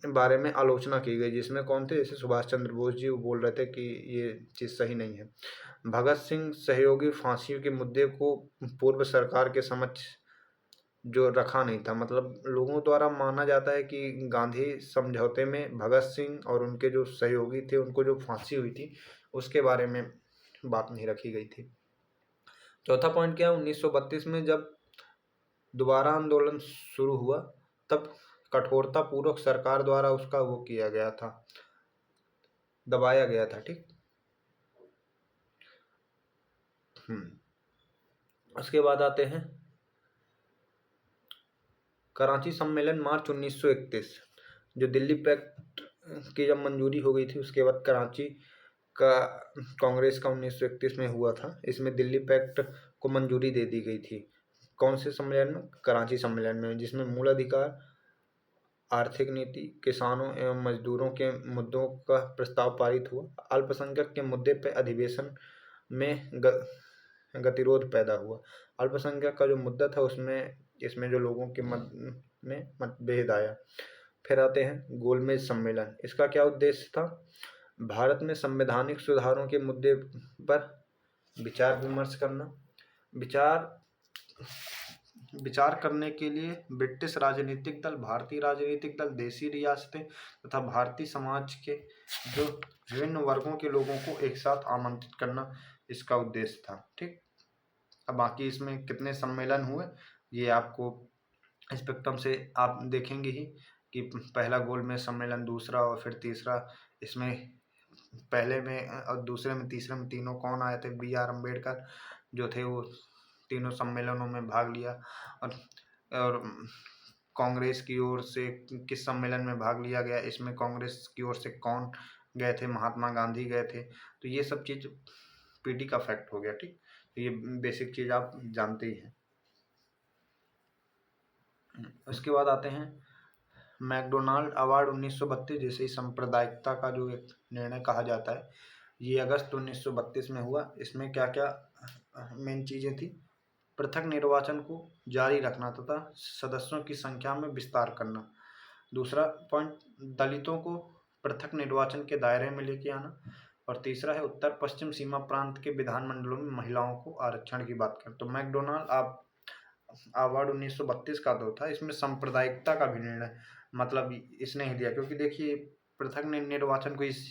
A: बारे में आलोचना की गई, जिसमें कौन थे, जैसे सुभाष चंद्र बोस जी, वो बोल रहे थे कि ये चीज़ सही नहीं है। भगत सिंह सहयोगी फांसियों के मुद्दे को पूर्व सरकार के समक्ष जो रखा नहीं था, मतलब लोगों द्वारा माना जाता है कि गांधी समझौते में भगत सिंह और उनके जो सहयोगी थे उनको जो फांसी हुई थी उसके बारे में बात नहीं रखी गई थी। चौथा पॉइंट क्या है, 1932 में जब दोबारा आंदोलन शुरू हुआ, तब कठोरता पूर्वक सरकार द्वारा उसका वो किया गया था, दबाया गया था, ठीक। उसके बाद आते हैं कराची सम्मेलन, मार्च 1931। जो दिल्ली पैक्ट की जब मंजूरी हो गई थी, उसके बाद कराची का कांग्रेस का 1931 में हुआ था। इसमें दिल्ली पैक्ट को मंजूरी दे दी गई थी। कौन से सम्मेलन में, कराची सम्मेलन में, जिसमें मूल अधिकार, आर्थिक नीति, किसानों एवं मजदूरों के मुद्दों का प्रस्ताव पारित हुआ। अल्पसंख्यक के मुद्दे पर अधिवेशन में गतिरोध पैदा हुआ। अल्पसंख्यक का जो मुद्दा था उसमें इसमें जो लोगों के में मतभेद आया। फिर आते हैं गोलमेज सम्मेलन। इसका क्या उद्देश्य था, भारत में संवैधानिक सुधारों के मुद्दे पर विचार विमर्श करना। विचार करने के लिए ब्रिटिश राजनीतिक दल, भारतीय राजनीतिक दल, देशी रियासतें तथा भारतीय समाज के जो विभिन्न वर्गों के लोगों को एक साथ आमंत्रित करना इसका उद्देश्य था, ठीक। अब बाकी इसमें कितने सम्मेलन हुए ये आपको स्पेक्ट्रम से आप देखेंगे ही कि पहला गोलमेज सम्मेलन, दूसरा और फिर तीसरा। इसमें पहले में और दूसरे में तीसरे में तीनों कौन आए थे, BR अम्बेडकर जो थे, वो तीनों सम्मेलनों में भाग लिया। और कांग्रेस की ओर से किस सम्मेलन में भाग लिया गया, इसमें कांग्रेस की ओर से कौन गए थे, महात्मा गांधी गए थे। तो ये सब चीज़ पीटी का फैक्ट हो गया, ठीक। तो ये बेसिक चीज़ आप जानते ही हैं। उसके बाद आते हैं मैकडोनाल्ड अवार्ड 1932, जिसे ही सांप्रदायिकता का जो एक निर्णय कहा जाता है, ये अगस्त 1932 में हुआ। इसमें क्या क्या मेन चीज़ें थी? पृथक निर्वाचन को जारी रखना तथा सदस्यों की संख्या में विस्तार करना। दूसरा पॉइंट, दलितों को पृथक निर्वाचन के दायरे में लेके आना। और तीसरा है उत्तर पश्चिम सीमा प्रांत के विधानमंडलों में महिलाओं को आरक्षण की बात करें तो मैकडोनाल्ड अवार्ड 1932 का तो था, इसमें सांप्रदायिकता का भी निर्णय मतलब इसने ही दिया, क्योंकि देखिए पृथक निर्वाचन को इस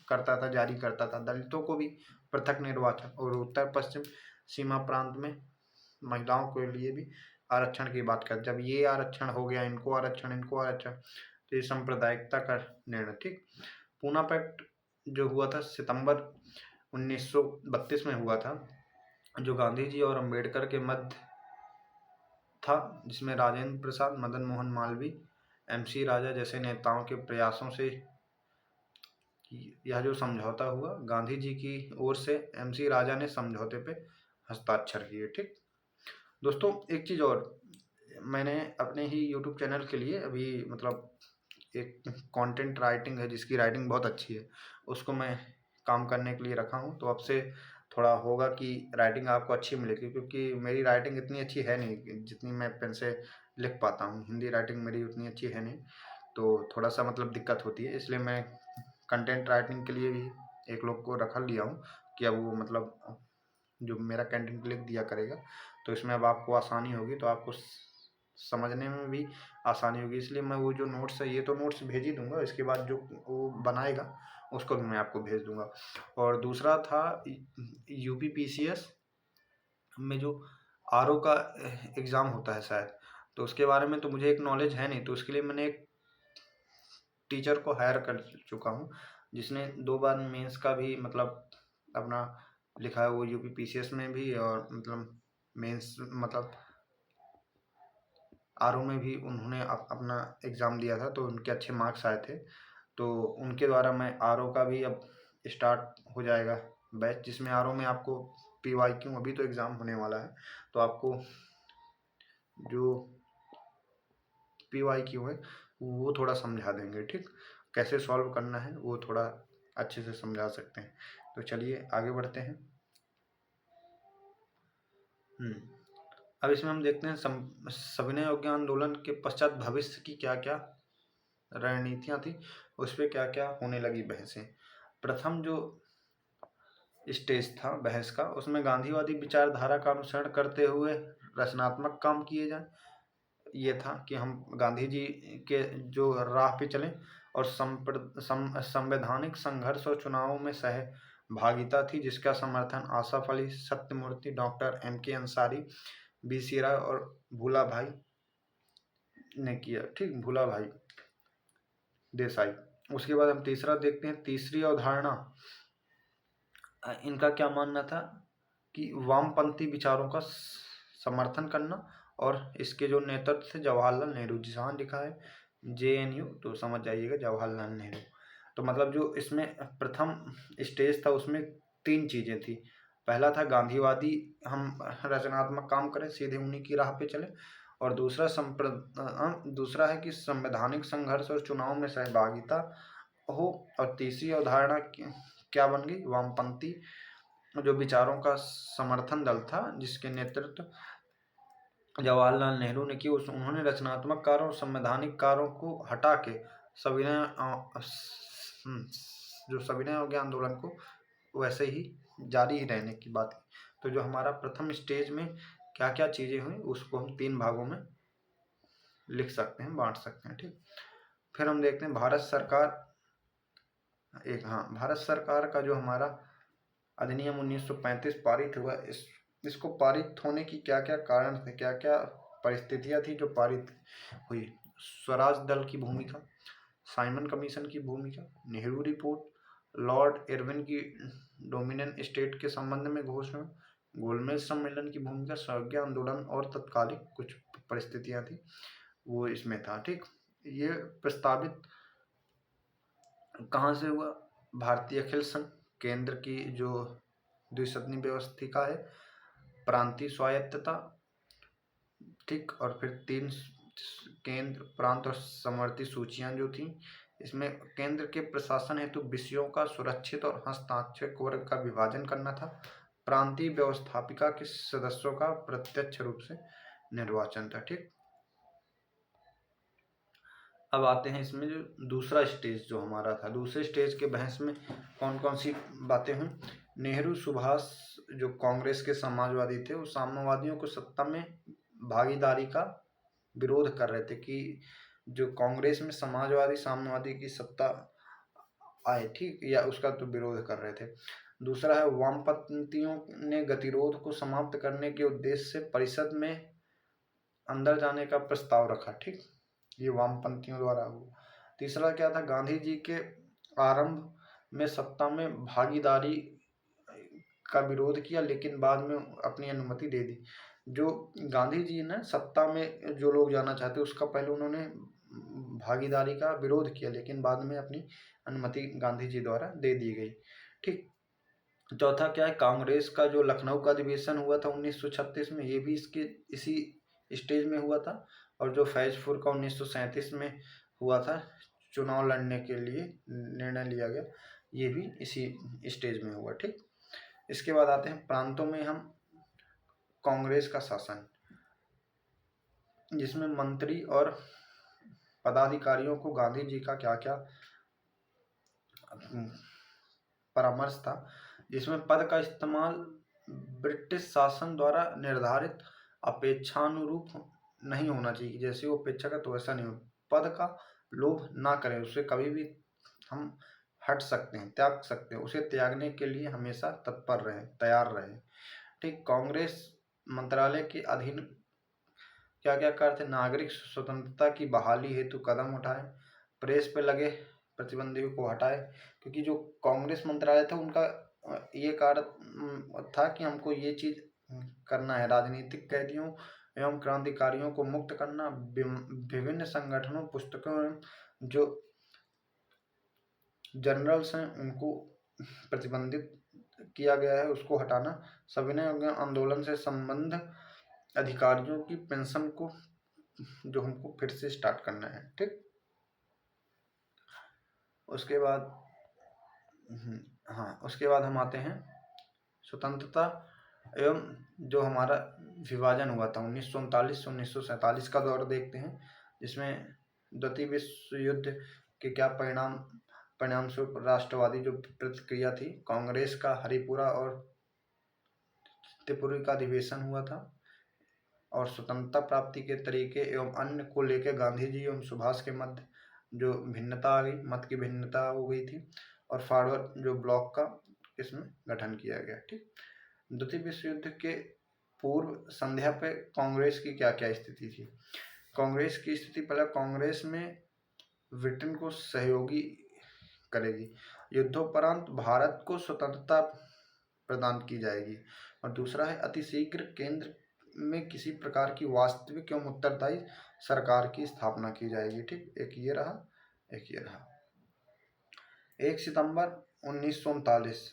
A: करता था, जारी करता था, दलितों को भी पृथक निर्वाचन और उत्तर पश्चिम सीमा प्रांत में महिलाओं के लिए भी आरक्षण की बात कर। जब ये आरक्षण हो गया, इनको आरक्षण, इनको आरक्षण, तो ये सांप्रदायिकता का निर्णय, ठीक। पूना पैक्ट जो हुआ था सितंबर 1932 में हुआ था, जो गांधी जी और अंबेडकर के मध्य था, जिसमें राजेंद्र प्रसाद, मदन मोहन मालवीय, एमसी राजा जैसे नेताओं के प्रयासों से यह जो समझौता हुआ, गांधी जी की ओर से एमसी राजा ने समझौते पे हस्ताक्षर किए, ठीक। दोस्तों एक चीज़ और, मैंने अपने ही यूट्यूब चैनल के लिए अभी मतलब एक कंटेंट राइटिंग है जिसकी राइटिंग बहुत अच्छी है, उसको मैं काम करने के लिए रखा हूँ। तो आपसे थोड़ा होगा कि राइटिंग आपको अच्छी मिलेगी, क्योंकि मेरी राइटिंग इतनी अच्छी है नहीं जितनी मैं पेन से लिख पाता हूँ। हिंदी राइटिंग मेरी उतनी अच्छी है नहीं, तो थोड़ा सा मतलब दिक्कत होती है, इसलिए मैं कंटेंट राइटिंग के लिए भी एक लोग को रख लिया हूँ कि अब वो मतलब जो मेरा कंटेंट लिख दिया करेगा, तो इसमें अब आपको आसानी होगी, तो आपको समझने में भी आसानी होगी। इसलिए मैं वो जो नोट्स है, ये तो नोट्स भेज ही दूंगा, इसके बाद जो वो बनाएगा उसको भी मैं आपको भेज दूंगा। और दूसरा था यूपीपीसीएस में जो आरओ का एग्ज़ाम होता है शायद, तो उसके बारे में तो मुझे एक नॉलेज है नहीं, तो उसके लिए मैंने एक टीचर को हायर कर चुका हूँ, जिसने 2 बार मेंस का भी मतलब अपना लिखा है, वो यूपीपीसीएस में भी और मतलब मेंस मतलब आरओ में भी उन्होंने अपना एग्ज़ाम दिया था, तो उनके अच्छे मार्क्स आए थे। तो उनके द्वारा मैं आरओ का भी अब स्टार्ट हो जाएगा बैच, जिसमें आरओ में आपको पीवाईक्यू, अभी तो एग्ज़ाम होने वाला है, तो आपको जो पीवाईक्यू है वो थोड़ा समझा देंगे, ठीक। कैसे सॉल्व करना है वो थोड़ा अच्छे से समझा सकते हैं। तो चलिए आगे बढ़ते हैं। अब इसमें हम देखते हैं सविनय अवज्ञा आंदोलन के पश्चात भविष्य की क्या क्या रणनीतियाँ थी, उस पर क्या क्या होने लगी बहसें। प्रथम जो स्टेज था बहस का, उसमें गांधीवादी विचारधारा का अनुसरण करते हुए रचनात्मक काम किए जाए। ये था कि हम गांधी जी के जो राह पे चलें, और संवैधानिक संघर्ष और चुनावों में सहभागिता थी, जिसका समर्थन Asaf Ali, Sathyamurthy, doctor M.K. Ansari, BC राय और भूला भाई ने किया, ठीक, भूला भाई देसाई। उसके बाद हम तीसरा देखते हैं, तीसरी अवधारणा, इनका क्या मानना था कि वामपंथी विचारों का समर्थन करना, और इसके जो नेतृत्व थे जवाहरलाल नेहरू जी, जहाँ लिखा है JNU तो समझ जाइएगा जवाहरलाल नेहरू। तो मतलब जो इसमें प्रथम स्टेज था उसमें 3 चीज़ें थी। पहला था गांधीवादी हम रचनात्मक काम करें, सीधे उन्हीं की राह पे चले। और दूसरा है कि संवैधानिक संघर्ष और चुनाव में सहभागिता हो। और तीसरी अवधारणा क्या बन गई, वामपंथी जो विचारों का समर्थन दल था, जिसके नेतृत्व जवाहरलाल नेहरू ने की। उन्होंने रचनात्मक कार्यों और संवैधानिक कार्यों को हटा के जो सविनय अवज्ञा आंदोलन को वैसे ही जारी रहने की बात की। तो जो हमारा प्रथम स्टेज में क्या क्या चीज़ें हुई उसको हम 3 भागों में लिख सकते हैं, बांट सकते हैं, ठीक। फिर हम देखते हैं भारत सरकार का जो हमारा अधिनियम 1935 पारित हुआ, इसको पारित होने की क्या क्या कारण थे, क्या क्या परिस्थितियां थी जो पारित हुई। स्वराज दल की भूमिका, साइमन कमीशन की भूमिका, नेहरू रिपोर्ट, लॉर्ड इरविन की डोमिनियन स्टेट के संबंध में घोषणा, गोलमेज सम्मेलन की भूमिका, संज्ञा आंदोलन और तत्कालिक कुछ परिस्थितियां थी, वो इसमें था, ठीक। ये प्रस्तावित कहाँ से हुआ, भारतीय अखिल संघ, केंद्र की जो द्विसदनी व्यवस्थिका है, प्रांतीय स्वायत्तता, ठीक, और फिर 3 केंद्र, प्रांत और समवर्ती सूचियां जो थी। इसमें केंद्र के प्रशासन हेतु विषयों का सुरक्षित और हस्ताक्षर वर्ग का विभाजन करना था। प्रांतीय व्यवस्थापिका के सदस्यों का प्रत्यक्ष रूप से निर्वाचन था, ठीक। अब आते हैं इसमें जो दूसरा स्टेज जो हमारा था, दूसरे स्टेज के बहस में कौन कौन सी बातें हुई। नेहरू सुभाष जो कांग्रेस के समाजवादी थे, वो साम्यवादियों को सत्ता में भागीदारी का विरोध कर रहे थे कि जो कांग्रेस में समाजवादी साम्यवादी की सत्ता आए, ठीक, या उसका तो विरोध कर रहे थे। दूसरा है वामपंथियों ने गतिरोध को समाप्त करने के उद्देश्य से परिषद में अंदर जाने का प्रस्ताव रखा, ठीक, ये वामपंथियों द्वारा हुआ। तीसरा क्या था, गांधी जी के आरंभ में सत्ता में भागीदारी का विरोध किया, लेकिन बाद में अपनी अनुमति दे दी। जो गांधी जी ने सत्ता में जो लोग जाना चाहते उसका पहले उन्होंने भागीदारी का विरोध किया, लेकिन बाद में अपनी अनुमति गांधी जी द्वारा दे दी गई, ठीक। चौथा क्या है, कांग्रेस का जो लखनऊ का अधिवेशन हुआ था 1936 में, ये भी इसी स्टेज में हुआ था। और जो फैजपुर का 1937 में हुआ था, चुनाव लड़ने के लिए निर्णय लिया गया, ये भी इसी स्टेज में हुआ, ठीक। इसके बाद आते हैं प्रांतों में हम कांग्रेस का शासन, जिसमें मंत्री और पदाधिकारियों को गांधी जी का क्या क्या परामर्श था, जिसमें पद का इस्तेमाल ब्रिटिश शासन द्वारा निर्धारित अपेक्षानुरूप नहीं होना चाहिए, जैसे वो अपेक्षा का तो वैसा नहीं हो। पद का लोभ ना करें, उससे कभी भी हम हट सकते हैं, त्याग सकते हैं, उसे त्यागने के लिए हमेशा तत्पर रहें, तैयार रहें, ठीक। कांग्रेस मंत्रालय के अधीन क्या क्या कार्य थे, नागरिक स्वतंत्रता की बहाली हेतु कदम उठाए, प्रेस पे लगे प्रतिबंधियों को हटाए, क्योंकि जो कांग्रेस मंत्रालय था उनका ये कार्य था कि हमको ये चीज करना है, राजनीतिक कैदियों एवं क्रांतिकारियों को मुक्त करना, विभिन्न संगठनों, पुस्तकों एवं जो जर्नल्स हैं उनको प्रतिबंधित किया गया है, उसको हटाना, सविनय आंदोलन से संबंध अधिकारियों की पेंशन को जो हमको फिर से स्टार्ट करना है, ठीक। उसके बाद हाँ, उसके बाद हम आते हैं स्वतंत्रता एवं जो हमारा विभाजन हुआ था 1939 से 1947 का दौर देखते हैं, जिसमें द्वितीय विश्व युद्ध के क्या परिणाम स्वरूप राष्ट्रवादी जो प्रतिक्रिया थी, कांग्रेस का हरिपुरा और त्रिपुरी का अधिवेशन हुआ था, और स्वतंत्रता प्राप्ति के तरीके एवं अन्य को लेकर गांधी जी एवं सुभाष के मध्य जो भिन्नता आ गई, मत की भिन्नता हो गई थी, और फॉरवर्ड जो ब्लॉक का इसमें गठन किया गया, ठीक। द्वितीय विश्व युद्ध के पूर्व संध्या पे कांग्रेस की क्या क्या स्थिति थी। कांग्रेस की स्थिति, पहले कांग्रेस में ब्रिटेन को सहयोगी करेगी, युद्धोपरांत भारत को स्वतंत्रता प्रदान की जाएगी, और दूसरा है अतिशीघ्र केंद्र में किसी प्रकार की वास्तविक एवं उत्तरदायी सरकार की स्थापना की जाएगी, ठीक। एक ये रहा, एक ये रहा। 1 सितंबर 1939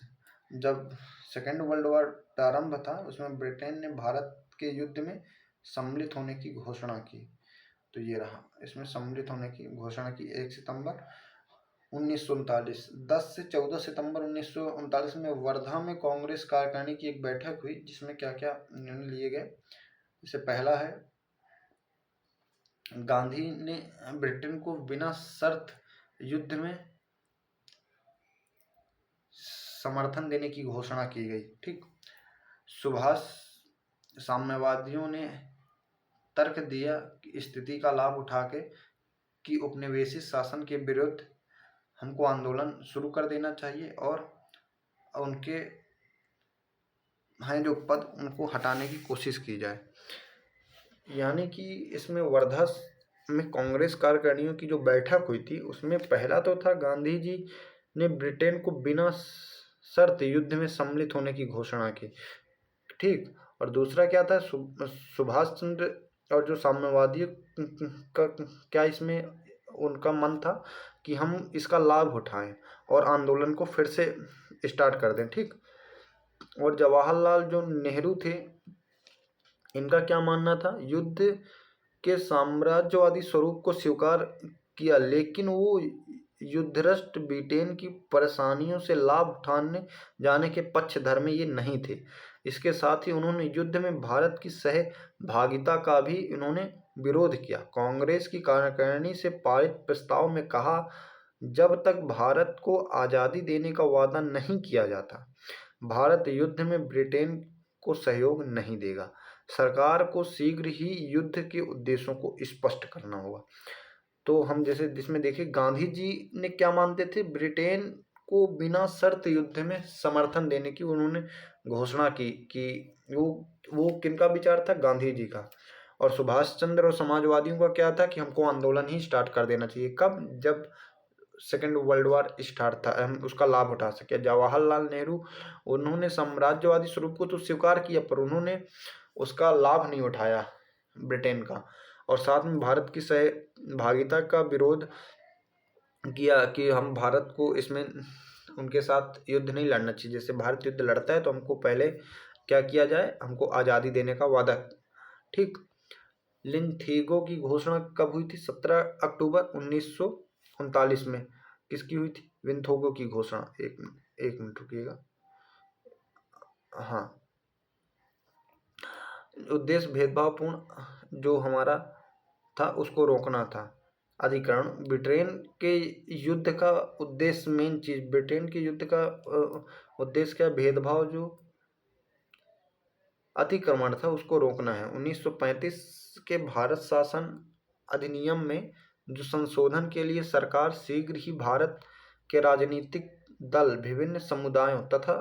A: जब सेकेंड वर्ल्ड वॉर प्रारंभ था, उसमें ब्रिटेन ने भारत के युद्ध में सम्मिलित होने की घोषणा की, तो ये रहा, इसमें सम्मिलित होने की घोषणा की 1 सितंबर 1939। 10 से 14 सितंबर 1939 में वर्धा में कांग्रेस कार्यकारिणी की एक बैठक हुई, जिसमें क्या क्या निर्णय लिए गए। इससे पहला है, गांधी ने ब्रिटेन को बिना शर्त युद्ध में समर्थन देने की घोषणा की गई, ठीक। सुभाष साम्यवादियों ने तर्क दिया कि स्थिति का लाभ उठा के कि उपनिवेशित शासन के विरुद्ध हमको आंदोलन शुरू कर देना चाहिए, और उनके हैं जो पद उनको हटाने की कोशिश की जाए। यानी कि इसमें वर्धा में कांग्रेस कार्यकारिणियों की जो बैठक हुई थी, उसमें पहला तो था गांधी जी ने ब्रिटेन को बिना शर्त युद्ध में सम्मिलित होने की घोषणा की, ठीक। और दूसरा क्या था, सुभाष चंद्र और जो साम्यवादी का क्या इसमें उनका मन था कि हम इसका लाभ उठाएं और आंदोलन को फिर से स्टार्ट कर दें। ठीक। और जवाहरलाल जो नेहरू थे, इनका क्या मानना था, युद्ध के साम्राज्यवादी स्वरूप को स्वीकार किया, लेकिन वो युद्धरष्ट ब्रिटेन की परेशानियों से लाभ उठाने जाने के पक्षधर में ये नहीं थे। इसके साथ ही उन्होंने युद्ध में भारत की सहभागिता का भी इन्होंने विरोध किया। कांग्रेस की कार्यकारिणी से पारित प्रस्ताव में कहा, जब तक भारत को आज़ादी देने का वादा नहीं किया जाता, भारत युद्ध में ब्रिटेन को सहयोग नहीं देगा। सरकार को शीघ्र ही युद्ध के उद्देश्यों को स्पष्ट करना होगा। तो हम जैसे जिसमें देखें, गांधी जी ने क्या मानते थे, ब्रिटेन को बिना शर्त युद्ध में समर्थन देने की उन्होंने घोषणा की कि वो किनका विचार था, गांधी जी का। और सुभाष चंद्र और समाजवादियों का क्या था कि हमको आंदोलन ही स्टार्ट कर देना चाहिए। कब? जब सेकेंड वर्ल्ड वॉर स्टार्ट था, हम उसका लाभ उठा सके। जवाहरलाल नेहरू, उन्होंने साम्राज्यवादी स्वरूप को तो स्वीकार किया, पर उन्होंने उसका लाभ नहीं उठाया ब्रिटेन का, और साथ में भारत की सहभागिता का विरोध किया कि हम भारत को इसमें उनके साथ युद्ध नहीं लड़ना चाहिए। जैसे भारत युद्ध लड़ता है तो हमको पहले क्या किया जाए, हमको आज़ादी देने का वादा। ठीक। लिंथेगो की घोषणा कब हुई थी? 17 अक्टूबर 1939 में। किसकी हुई थी? विंथोगो की घोषणा। एक मिनट रुकिएगा। हाँ, उद्देश्य भेदभावपूर्ण जो हमारा था उसको रोकना था। अधिकरण, ब्रिटेन के युद्ध का उद्देश्य, मेन चीज ब्रिटेन के युद्ध का उद्देश्य क्या? भेदभाव जो अतिक्रमण था उसको रोकना है। 1935 के भारत शासन अधिनियम में जो संशोधन के लिए सरकार शीघ्र ही भारत के राजनीतिक दल, विभिन्न समुदायों तथा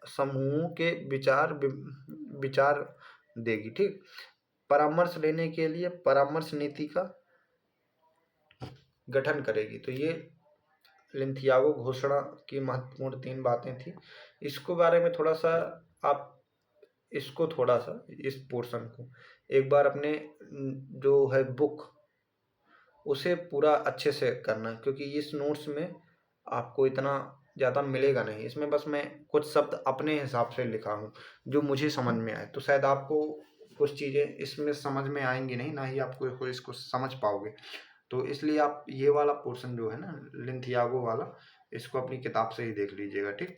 A: समूहों के विचार देगी। ठीक। परामर्श लेने के लिए परामर्श नीति का गठन करेगी। तो ये लिंथियागो घोषणा की महत्वपूर्ण 3 बातें थी। इसको बारे में थोड़ा सा आप इसको थोड़ा सा इस पोर्शन को एक बार अपने जो है बुक उसे पूरा अच्छे से करना, क्योंकि इस नोट्स में आपको इतना ज़्यादा मिलेगा नहीं। इसमें बस मैं कुछ शब्द अपने हिसाब से लिखा हूँ जो मुझे समझ में आए। तो शायद आपको कुछ चीज़ें इसमें समझ में आएंगी नहीं, ना ही आपको इसको समझ पाओगे। तो इसलिए आप ये वाला पोर्शन जो है ना, लिंथियागो वाला, इसको अपनी किताब से ही देख लीजिएगा। ठीक।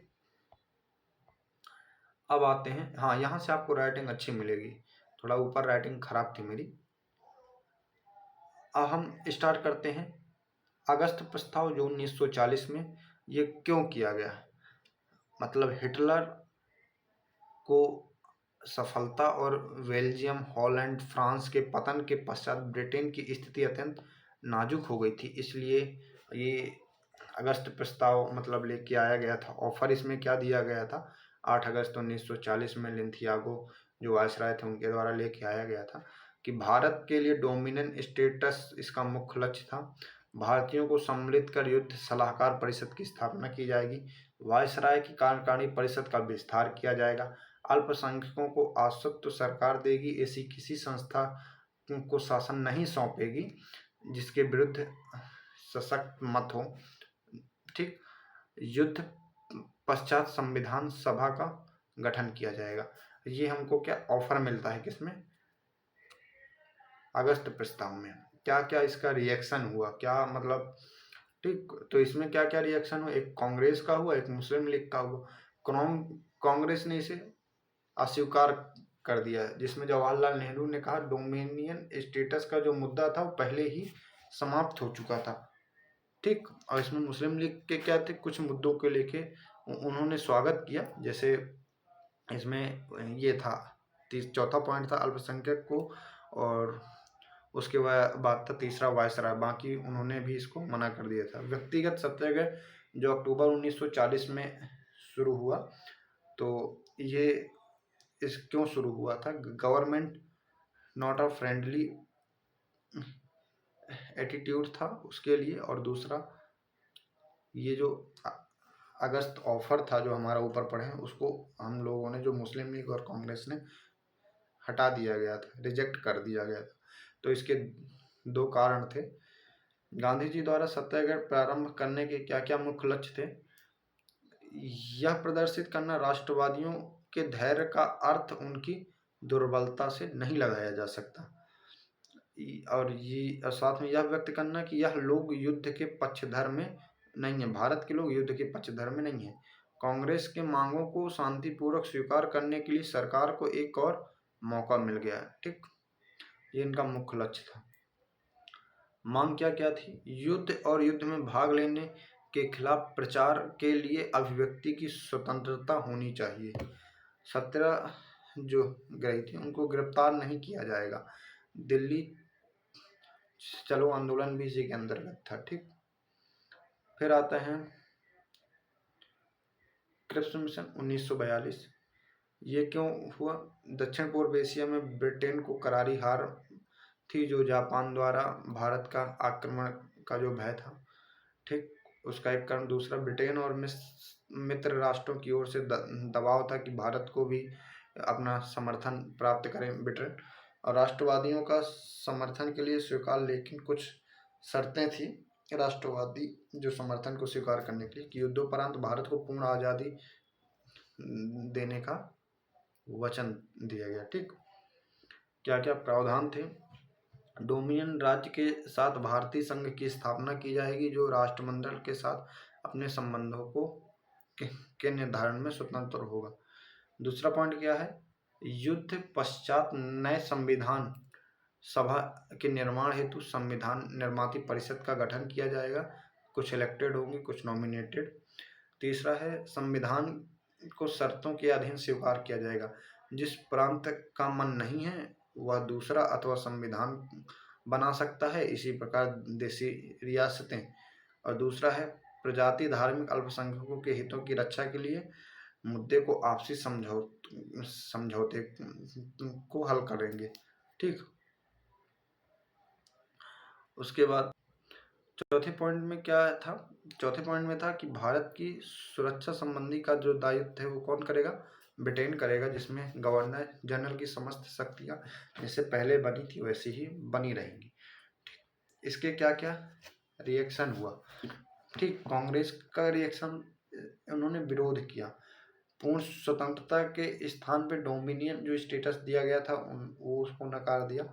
A: अब आते हैं, हाँ, यहाँ से आपको राइटिंग अच्छी मिलेगी। थोड़ा ऊपर राइटिंग खराब थी मेरी। अब हम स्टार्ट करते हैं। अगस्त प्रस्ताव जो 1940 में, ये क्यों किया गया? मतलब हिटलर को सफलता और बेल्जियम, हॉलैंड, फ्रांस के पतन के पश्चात ब्रिटेन की स्थिति अत्यंत नाजुक हो गई थी, इसलिए ये अगस्त प्रस्ताव मतलब लेके आया गया था। ऑफर इसमें क्या दिया गया था? 8 अगस्त 1940 में लिंथियागो जो वायसराय थे उनके द्वारा लेके आया गया था कि भारत के लिए डोमिनियन स्टेटस इसका मुख्य लक्ष्य था। भारतीयों को सम्मिलित कर युद्ध सलाहकार परिषद की स्थापना की जाएगी। वायसराय की कार्यकारिणी परिषद का विस्तार किया जाएगा। अल्पसंख्यकों को आश्वस्त सरकार देगी, ऐसी किसी संस्था को शासन नहीं सौंपेगी जिसके विरुद्ध सशक्त मत हो। ठीक। युद्ध पश्चात संविधान सभा का गठन किया जाएगा। ये हमको क्या ऑफर मिलता है? किसमें? अगस्त प्रस्ताव में। क्या क्या इसका रिएक्शन हुआ, क्या मतलब? ठीक। तो इसमें क्या क्या रिएक्शन हुआ? एक कांग्रेस का हुआ, एक मुस्लिम लीग का हुआ। कांग्रेस ने इसे अस्वीकार कर दिया, जिसमें जवाहरलाल नेहरू ने कहा डोमिनियन स्टेटस का जो मुद्दा था वो पहले ही समाप्त हो चुका था। ठीक। और इसमें मुस्लिम लीग के क्या थे, कुछ मुद्दों को लेके उन्होंने स्वागत किया। जैसे इसमें ये था, चौथा पॉइंट था अल्पसंख्यक को, और उसके बाद था तीसरा वायसराय। बाकी उन्होंने भी इसको मना कर दिया था। व्यक्तिगत सत्याग्रह जो अक्टूबर 1940 में शुरू हुआ, तो ये इस क्यों शुरू हुआ था? Government not a friendly attitude था उसके लिए, और दूसरा ये जो अगस्त ऑफर था जो हमारा ऊपर पढ़े हैं, उसको हम लोगों ने, जो मुस्लिम लीग और कांग्रेस ने हटा दिया गया था, रिजेक्ट कर दिया गया था। तो इसके 2 कारण थे। गांधी जी द्वारा सत्याग्रह प्रारंभ करने के क्या क्या मुख्य लक्ष्य थे? यह प्रदर्शित करना राष्ट्रवादियों के धैर्य का अर्थ उनकी दुर्बलता से नहीं लगाया जा सकता, और ये साथ में यह व्यक्त करना कि यह लोग युद्ध के पक्षधर में नहीं है, भारत के लोग युद्ध के पक्षधर में नहीं है। कांग्रेस के मांगों को शांतिपूर्वक स्वीकार करने के लिए सरकार को एक और मौका मिल गया है। ठीक, ये इनका मुख्य लक्ष्य था। मांग क्या क्या थी? युद्ध और युद्ध में भाग लेने के खिलाफ प्रचार के लिए अभिव्यक्ति की स्वतंत्रता होनी चाहिए। 17 जो ग्रही थे उनको गिरफ्तार नहीं किया जाएगा। दिल्ली चलो आंदोलन भी इसी के अंतर्गत था। ठीक, फिर आता है क्रिप्स मिशन 1942। ये क्यों हुआ? दक्षिण पूर्व एशिया में ब्रिटेन को करारी हार थी, जो जापान द्वारा भारत का आक्रमण का जो भय था। ठीक, उसका एक कारण। दूसरा, ब्रिटेन और मित्र राष्ट्रों की ओर से दबाव था कि भारत को भी अपना समर्थन प्राप्त करें ब्रिटेन, और राष्ट्रवादियों का समर्थन के लिए स्वीकार, लेकिन कुछ शर्तें थी राष्ट्रवादी जो समर्थन को स्वीकार करने के लिए, कि युद्धोपरांत भारत को पूर्ण आज़ादी देने का वचन दिया गया। ठीक, क्या क्या प्रावधान थे? डोमिनियन राज्य के साथ भारतीय संघ की स्थापना की जाएगी, जो राष्ट्रमंडल के साथ अपने संबंधों को के निर्धारण में स्वतंत्र होगा। दूसरा पॉइंट क्या है? युद्ध पश्चात नए संविधान सभा के निर्माण हेतु संविधान निर्माती परिषद का गठन किया जाएगा। कुछ इलेक्टेड होंगे, कुछ नॉमिनेटेड। तीसरा है, संविधान को शर्तों के अधीन स्वीकार किया जाएगा। जिस प्रांत का मन नहीं है वह दूसरा अथवा संविधान बना सकता है, इसी प्रकार देशी रियासतें। और दूसरा है, प्रजाति धार्मिक अल्पसंख्यकों के हितों की रक्षा के लिए मुद्दे को आपसी समझौते को हल करेंगे। ठीक, उसके बाद चौथे पॉइंट में क्या था? चौथे पॉइंट में था कि भारत की सुरक्षा संबंधी का जो दायित्व है वो कौन करेगा? ब्रिटेन करेगा, जिसमें गवर्नर जनरल की समस्त शक्तियां जैसे पहले बनी थी वैसे ही बनी रहेंगी। इसके क्या क्या रिएक्शन हुआ? ठीक, कांग्रेस का रिएक्शन, उन्होंने विरोध किया। पूर्ण स्वतंत्रता के स्थान पे डोमिनियन जो स्टेटस दिया गया था वो उसको नकार दिया।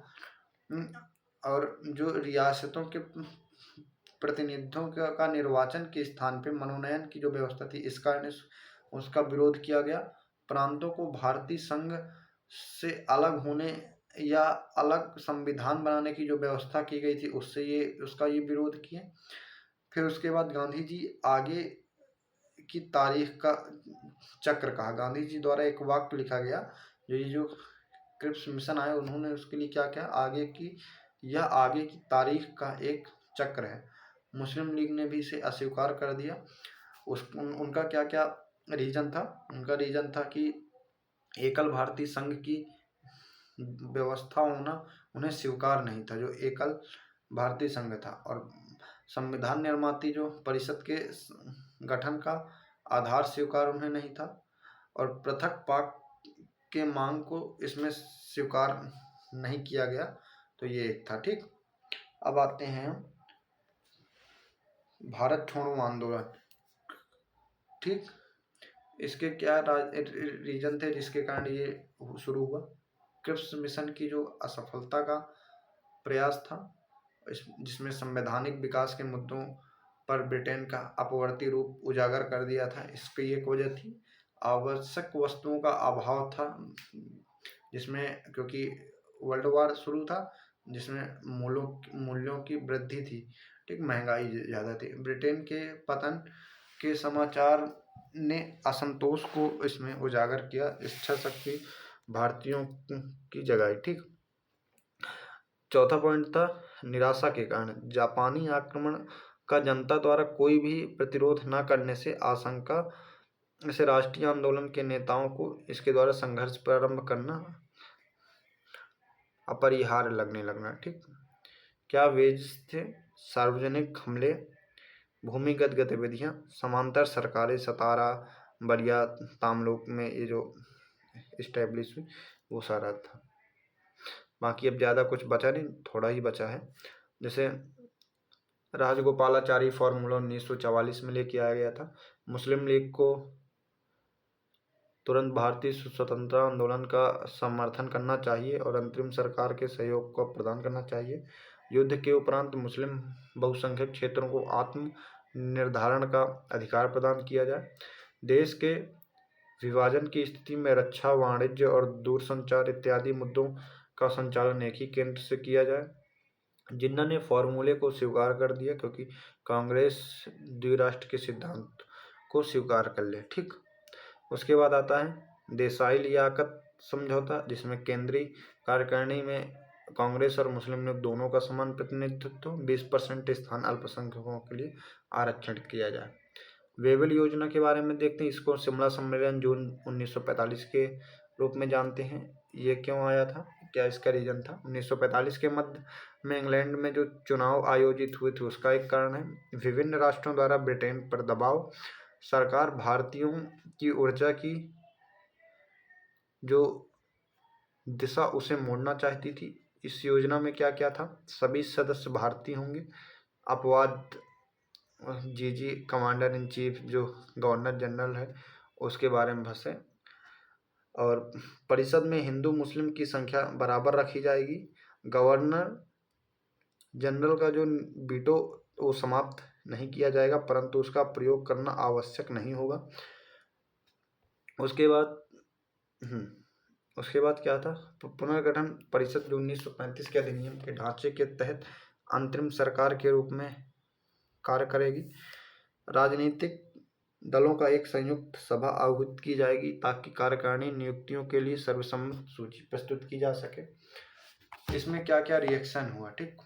A: और जो रियासतों के प्रतिनिधियों का निर्वाचन के स्थान पे मनोनयन की जो व्यवस्था थी, इस कारण उसका विरोध किया गया। प्रांतों को भारतीय संघ से अलग होने या अलग संविधान बनाने की जो व्यवस्था की गई थी उसका ये विरोध किए। फिर उसके बाद गांधी जी आगे की तारीख का चक्र कहा। गांधी जी द्वारा एक वाक्य लिखा गया, जो क्रिप्स मिशन आए उन्होंने उसके लिए क्या किया? यह आगे की तारीख का एक चक्र है। मुस्लिम लीग ने भी इसे अस्वीकार कर दिया। उनका क्या क्या रीजन था? उनका रीजन था कि एकल भारतीय संघ की व्यवस्था होना उन्हें स्वीकार नहीं था, जो एकल भारतीय संघ था, और संविधान निर्माती जो परिषद के गठन का आधार स्वीकार उन्हें नहीं था, और पृथक पाक के मांग को इसमें स्वीकार नहीं किया गया। तो ये एक था। ठीक, अब आते हैं भारत छोड़ो आंदोलन। ठीक, इसके क्या रीजन थे जिसके कारण ये शुरू हुआ? क्रिप्स मिशन की जो असफलता का प्रयास था, जिसमें संवैधानिक विकास के मुद्दों पर ब्रिटेन का अपवर्ती रूप उजागर कर दिया था, इसकी एक वजह थी। आवश्यक वस्तुओं का अभाव था, जिसमें क्योंकि वर्ल्ड वार शुरू था, जिसमें मूल्यों की वृद्धि थी। ठीक, महंगाई ज़्यादा थी। ब्रिटेन के पतन के समाचार ने असंतोष को इसमें उजागर किया। इच्छा शक्ति भारतीयों की जगाई। ठीक, चौथा पॉइंट था निराशा के कारण। जापानी आक्रमण का जनता द्वारा कोई भी प्रतिरोध न करने से आशंका से राष्ट्रीय आंदोलन के नेताओं को इसके द्वारा संघर्ष प्रारंभ करना अपरिहार्य लगने लगना। ठीक, क्या वेज थे? सार्वजनिक हमले, भूमिगत गतिविधियां, समांतर सरकारें, सतारा, बलिया, तामलुक में ये जो इस्टेब्लिश हुई, वो सारा था। बाकी अब ज़्यादा कुछ बचा नहीं, थोड़ा ही बचा है। जैसे राजगोपालाचारी फॉर्मूला 1944 में लेके आया गया था। मुस्लिम लीग को तुरंत भारतीय स्वतंत्रता आंदोलन का समर्थन करना चाहिए और अंतरिम सरकार के सहयोग को प्रदान करना चाहिए। युद्ध के उपरांत मुस्लिम बहुसंख्यक क्षेत्रों को आत्म निर्धारण का अधिकार प्रदान किया जाए। देश के विभाजन की स्थिति में रक्षा, वाणिज्य और दूरसंचार इत्यादि मुद्दों का संचालन एक ही केंद्र से किया जाए। जिन्ना ने फॉर्मूले को स्वीकार कर दिया क्योंकि कांग्रेस द्विराष्ट्र के सिद्धांत को स्वीकार कर ले। ठीक, उसके बाद आता है देसाई लियाकत समझौता, जिसमें केंद्रीय कार्यकारिणी में कांग्रेस और मुस्लिम लीग दोनों का समान प्रतिनिधित्व, 20% स्थान अल्पसंख्यकों के लिए आरक्षण किया जाए। वेबल योजना के बारे में देखते हैं। इसको शिमला सम्मेलन जून 1945 के रूप में जानते हैं। ये क्यों आया था, क्या इसका रीजन था? 1945 के मध्य में इंग्लैंड में जो चुनाव आयोजित हुए थे उसका एक कारण है। विभिन्न राष्ट्रों द्वारा ब्रिटेन पर दबाव, सरकार भारतीयों की ऊर्जा की जो दिशा उसे मोड़ना चाहती थी। इस योजना में क्या क्या था? सभी सदस्य भारतीय होंगे। अपवाद जी कमांडर इन चीफ जो गवर्नर जनरल है उसके बारे में बस है। और परिषद में हिंदू मुस्लिम की संख्या बराबर रखी जाएगी। गवर्नर जनरल का जो वीटो वो समाप्त नहीं किया जाएगा, परंतु उसका प्रयोग करना आवश्यक नहीं होगा। उसके बाद क्या था? पुनर्गठन परिषद जो 1935 के अधिनियम के ढांचे के तहत अंतरिम सरकार के रूप में कार्य करेगी। राजनीतिक दलों का एक संयुक्त सभा आहूत की जाएगी ताकि कार्यकारिणी नियुक्तियों के लिए सर्वसम्मत सूची प्रस्तुत की जा सके। इसमें क्या क्या रिएक्शन हुआ? ठीक,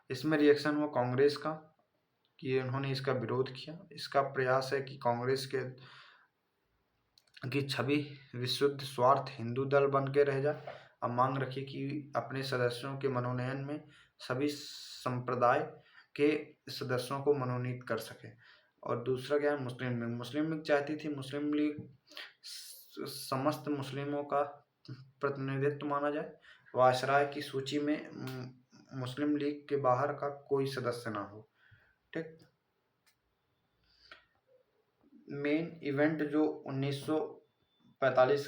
A: इसमें रिएक्शन हुआ कांग्रेस का कि उन्होंने इसका विरोध किया। इसका प्रयास है कि कांग्रेस की छवि विशुद्ध स्वार्थ हिंदू दल बन के रह जाए। अब मांग रखी कि अपने सदस्यों के मनोनयन में सभी संप्रदाय के सदस्यों को मनोनीत कर सके। और दूसरा क्या है? मुस्लिम लीग चाहती थी मुस्लिम लीग समस्त मुस्लिमों का प्रतिनिधित्व माना जाए। वायसराय की सूची में मुस्लिम लीग के बाहर का कोई सदस्य ना हो। ठीक, मेन इवेंट जो 1945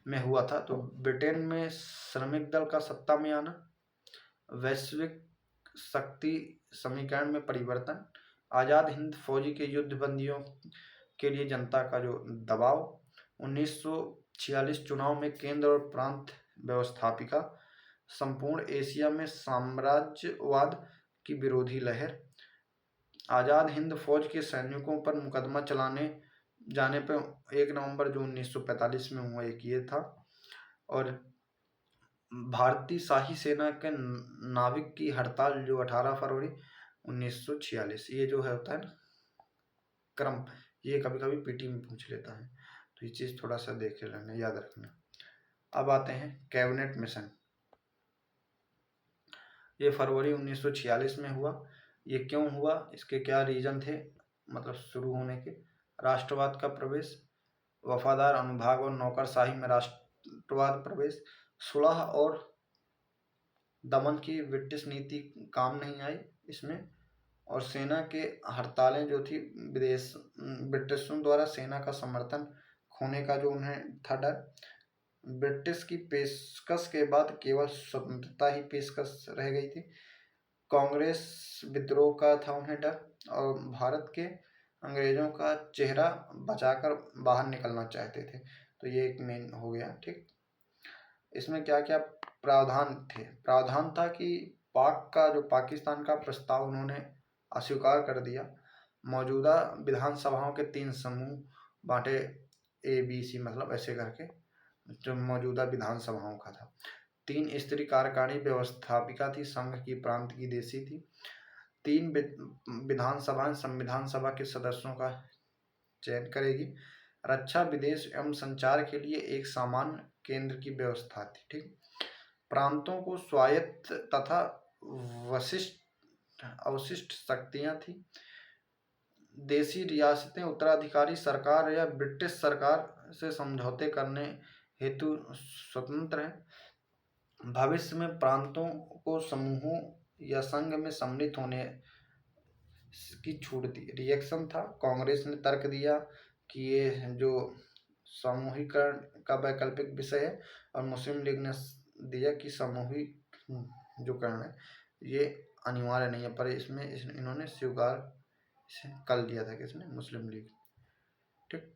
A: में हुआ था, तो ब्रिटेन में श्रमिक दल का सत्ता में आना, वैश्विक शक्ति समीकरण में परिवर्तन, आज़ाद हिंद फौजी के युद्ध बंदियों के लिए जनता का जो दबाव, 1946 चुनाव में केंद्र और प्रांत व्यवस्थापिका, संपूर्ण एशिया में साम्राज्यवाद की विरोधी लहर, आज़ाद हिंद फौज के सैनिकों पर मुकदमा चलाने जाने पर 1 नवंबर जो 1945 में हुआ एक ये था। और भारतीय शाही सेना के नाविक की हड़ताल जो 18 फरवरी 1946, ये जो है होता है ना क्रम, ये कभी कभी पीटी में पूछ लेता है, तो ये चीज़ थोड़ा सा देख लेना, याद रखना। अब आते हैं कैबिनेट मिशन। ये फरवरी 1946 में हुआ। ये क्यों हुआ, इसके क्या रीजन थे मतलब शुरू होने के? राष्ट्रवाद का प्रवेश, वफादार अनुभाग और नौकरशाही में राष्ट्रवाद प्रवेश, सुलह और दमन की ब्रिटिश नीति काम नहीं आई इसमें, और सेना के हड़तालें जो थी ब्रिटिशों द्वारा सेना का समर्थन खोने का जो उन्हें था डर। ब्रिटिश की पेशकश के बाद केवल स्वतंत्रता ही पेशकश रह गई थी। कांग्रेस विद्रोह का था उन्हें डर, और भारत के अंग्रेजों का चेहरा बचाकर बाहर निकलना चाहते थे। तो ये एक मेन हो गया। ठीक, इसमें क्या क्या प्रावधान थे? प्रावधान था कि पाकिस्तान का प्रस्ताव उन्होंने अस्वीकार कर दिया। मौजूदा विधानसभाओं के 3 समूह बांटे, ABC मतलब ऐसे करके, जो मौजूदा विधानसभाओं का था। 3 स्त्री कार्यकारिणी व्यवस्थापिका थी, संघ की, प्रांत की, देशी थी। 3 विधानसभाएं संविधान सभा के सदस्यों का चयन करेगी। रक्षा, विदेश एवं संचार के लिए एक सामान्य केंद्र की व्यवस्था थी। ठीक, प्रांतों को स्वायत्त तथा अवशिष्ट शक्तियां थी। देशी रियासतें उत्तराधिकारी सरकार या ब्रिटिश सरकार से समझौते करने हेतु स्वतंत्र हैं। भविष्य में प्रांतों को समूहों या संघ में सम्मिलित होने की छूट दी। रिएक्शन था, कांग्रेस ने तर्क दिया कि ये जो समूहीकरण का वैकल्पिक विषय है, और मुस्लिम लीग ने दिया कि समूहिक जो करण है ये अनिवार्य नहीं है, पर इसमें इन्होंने स्वीकार कर लिया था किसने, मुस्लिम लीग। ठीक,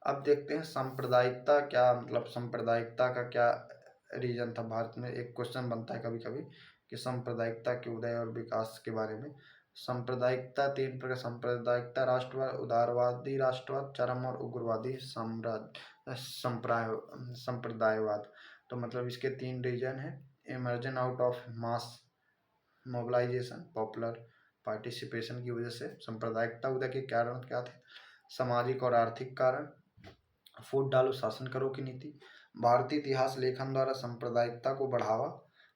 A: अब देखते हैं सांप्रदायिकता क्या, मतलब सांप्रदायिकता का क्या रीजन था भारत में। एक क्वेश्चन बनता है कभी कभी कि सांप्रदायिकता के उदय और विकास के बारे में। सांप्रदायिकता तीन प्रकार: सांप्रदायिकता, राष्ट्रवाद, उदारवादी राष्ट्रवाद, चरम और उग्रवादी संप्रदायवाद। तो मतलब इसके तीन रीजन है: emergence out of mass mobilisation, popular participation की वजह से। सांप्रदायिकता उदय के कारण क्या थे? सामाजिक और आर्थिक कारण, फूट डालो शासन करो की नीति, भारतीय इतिहास लेखन द्वारा सांप्रदायिकता को बढ़ावा,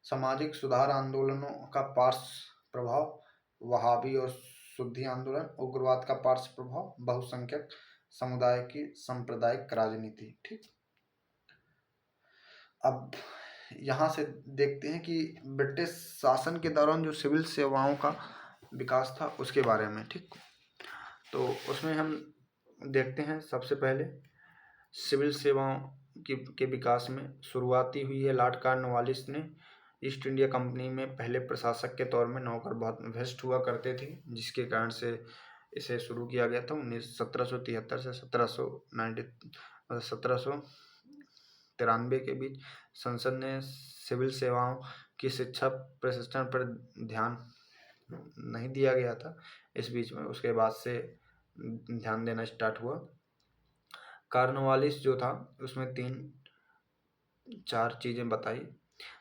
A: सामाजिक सुधार आंदोलनों का पार्श्व प्रभाव, वहाबी और शुद्धि आंदोलन, उग्रवाद का पार्श्व प्रभाव, बहुसंख्यक समुदाय की सांप्रदायिक राजनीति। ठीक, अब यहाँ से देखते हैं कि ब्रिटिश शासन के दौरान जो सिविल सेवाओं का विकास था उसके बारे में। ठीक, तो उसमें हम देखते हैं सबसे पहले सिविल सेवाओं के विकास में शुरुआती हुई है। लॉर्ड कॉर्नवालिस ने ईस्ट इंडिया कंपनी में पहले प्रशासक के तौर में नौकर बहुत भ्रष्ट हुआ करते थे, जिसके कारण से इसे शुरू किया गया था। 1773 से 1793 के बीच संसद ने सिविल सेवाओं की शिक्षा प्रशिक्षण पर ध्यान नहीं दिया गया था इस बीच में, उसके बाद से ध्यान देना स्टार्ट हुआ। कॉर्नवालिस जो था उसमें 3-4 चीज़ें बताई,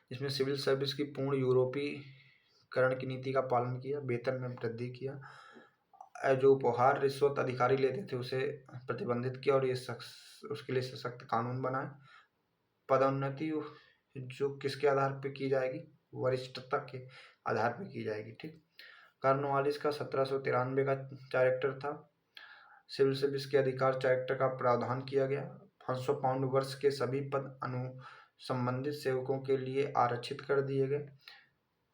A: जिसमें सिविल सर्विस की पूर्ण यूरोपीकरण की नीति का पालन किया, वेतन में वृद्धि किया, जो उपहार रिश्वत अधिकारी लेते थे उसे प्रतिबंधित किया, और ये उसके लिए सशक्त कानून बनाए। पदोन्नति जो किसके आधार पर की जाएगी? वरिष्ठता के आधार पर की जाएगी। ठीक, कॉर्नवालिस का 1793 का चार्टर था। सिविल सर्विस के अधिकार चार्टर का प्रावधान किया गया। 500 पाउंड वर्ष के सभी पद अनुसंबंधित सेवकों के लिए आरक्षित कर दिए गए।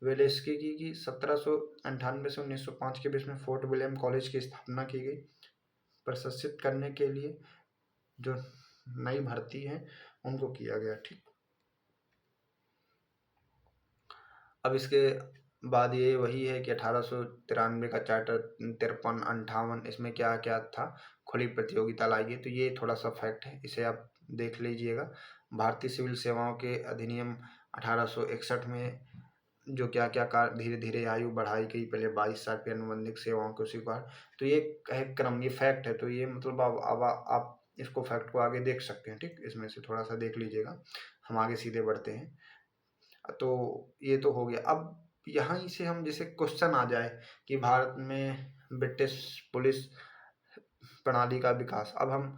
A: वेलेस्की की 1798 से 1905 के बीच में फोर्ट विलियम कॉलेज की स्थापना की गई, प्रशिक्षित करने के लिए जो नई भर्ती है उनको किया गया। ठीक, अब इसके बाद ये वही है कि 1893 का चार्टर 53-58, इसमेमें क्या क्या था? खुली प्रतियोगिता लाई गई। तो ये थोड़ा सा फैक्ट है, इसे आप देख लीजिएगा। भारतीय सिविल सेवाओं के अधिनियम 1861 में जो क्या क्या कार्य धीरे धीरे आयु बढ़ाई गई, पहले 22 साल पे अनुबंधित सेवाओं को स्वीकार। तो ये है क्रम, ये फैक्ट है। तो ये मतलब आप इसको फैक्ट को आगे देख सकते हैं। ठीक, इसमें से थोड़ा सा देख लीजिएगा, हम आगे सीधे बढ़ते हैं। तो ये तो हो गया। अब यहाँ से हम जैसे क्वेश्चन आ जाए कि भारत में ब्रिटिश पुलिस प्रणाली का विकास, अब हम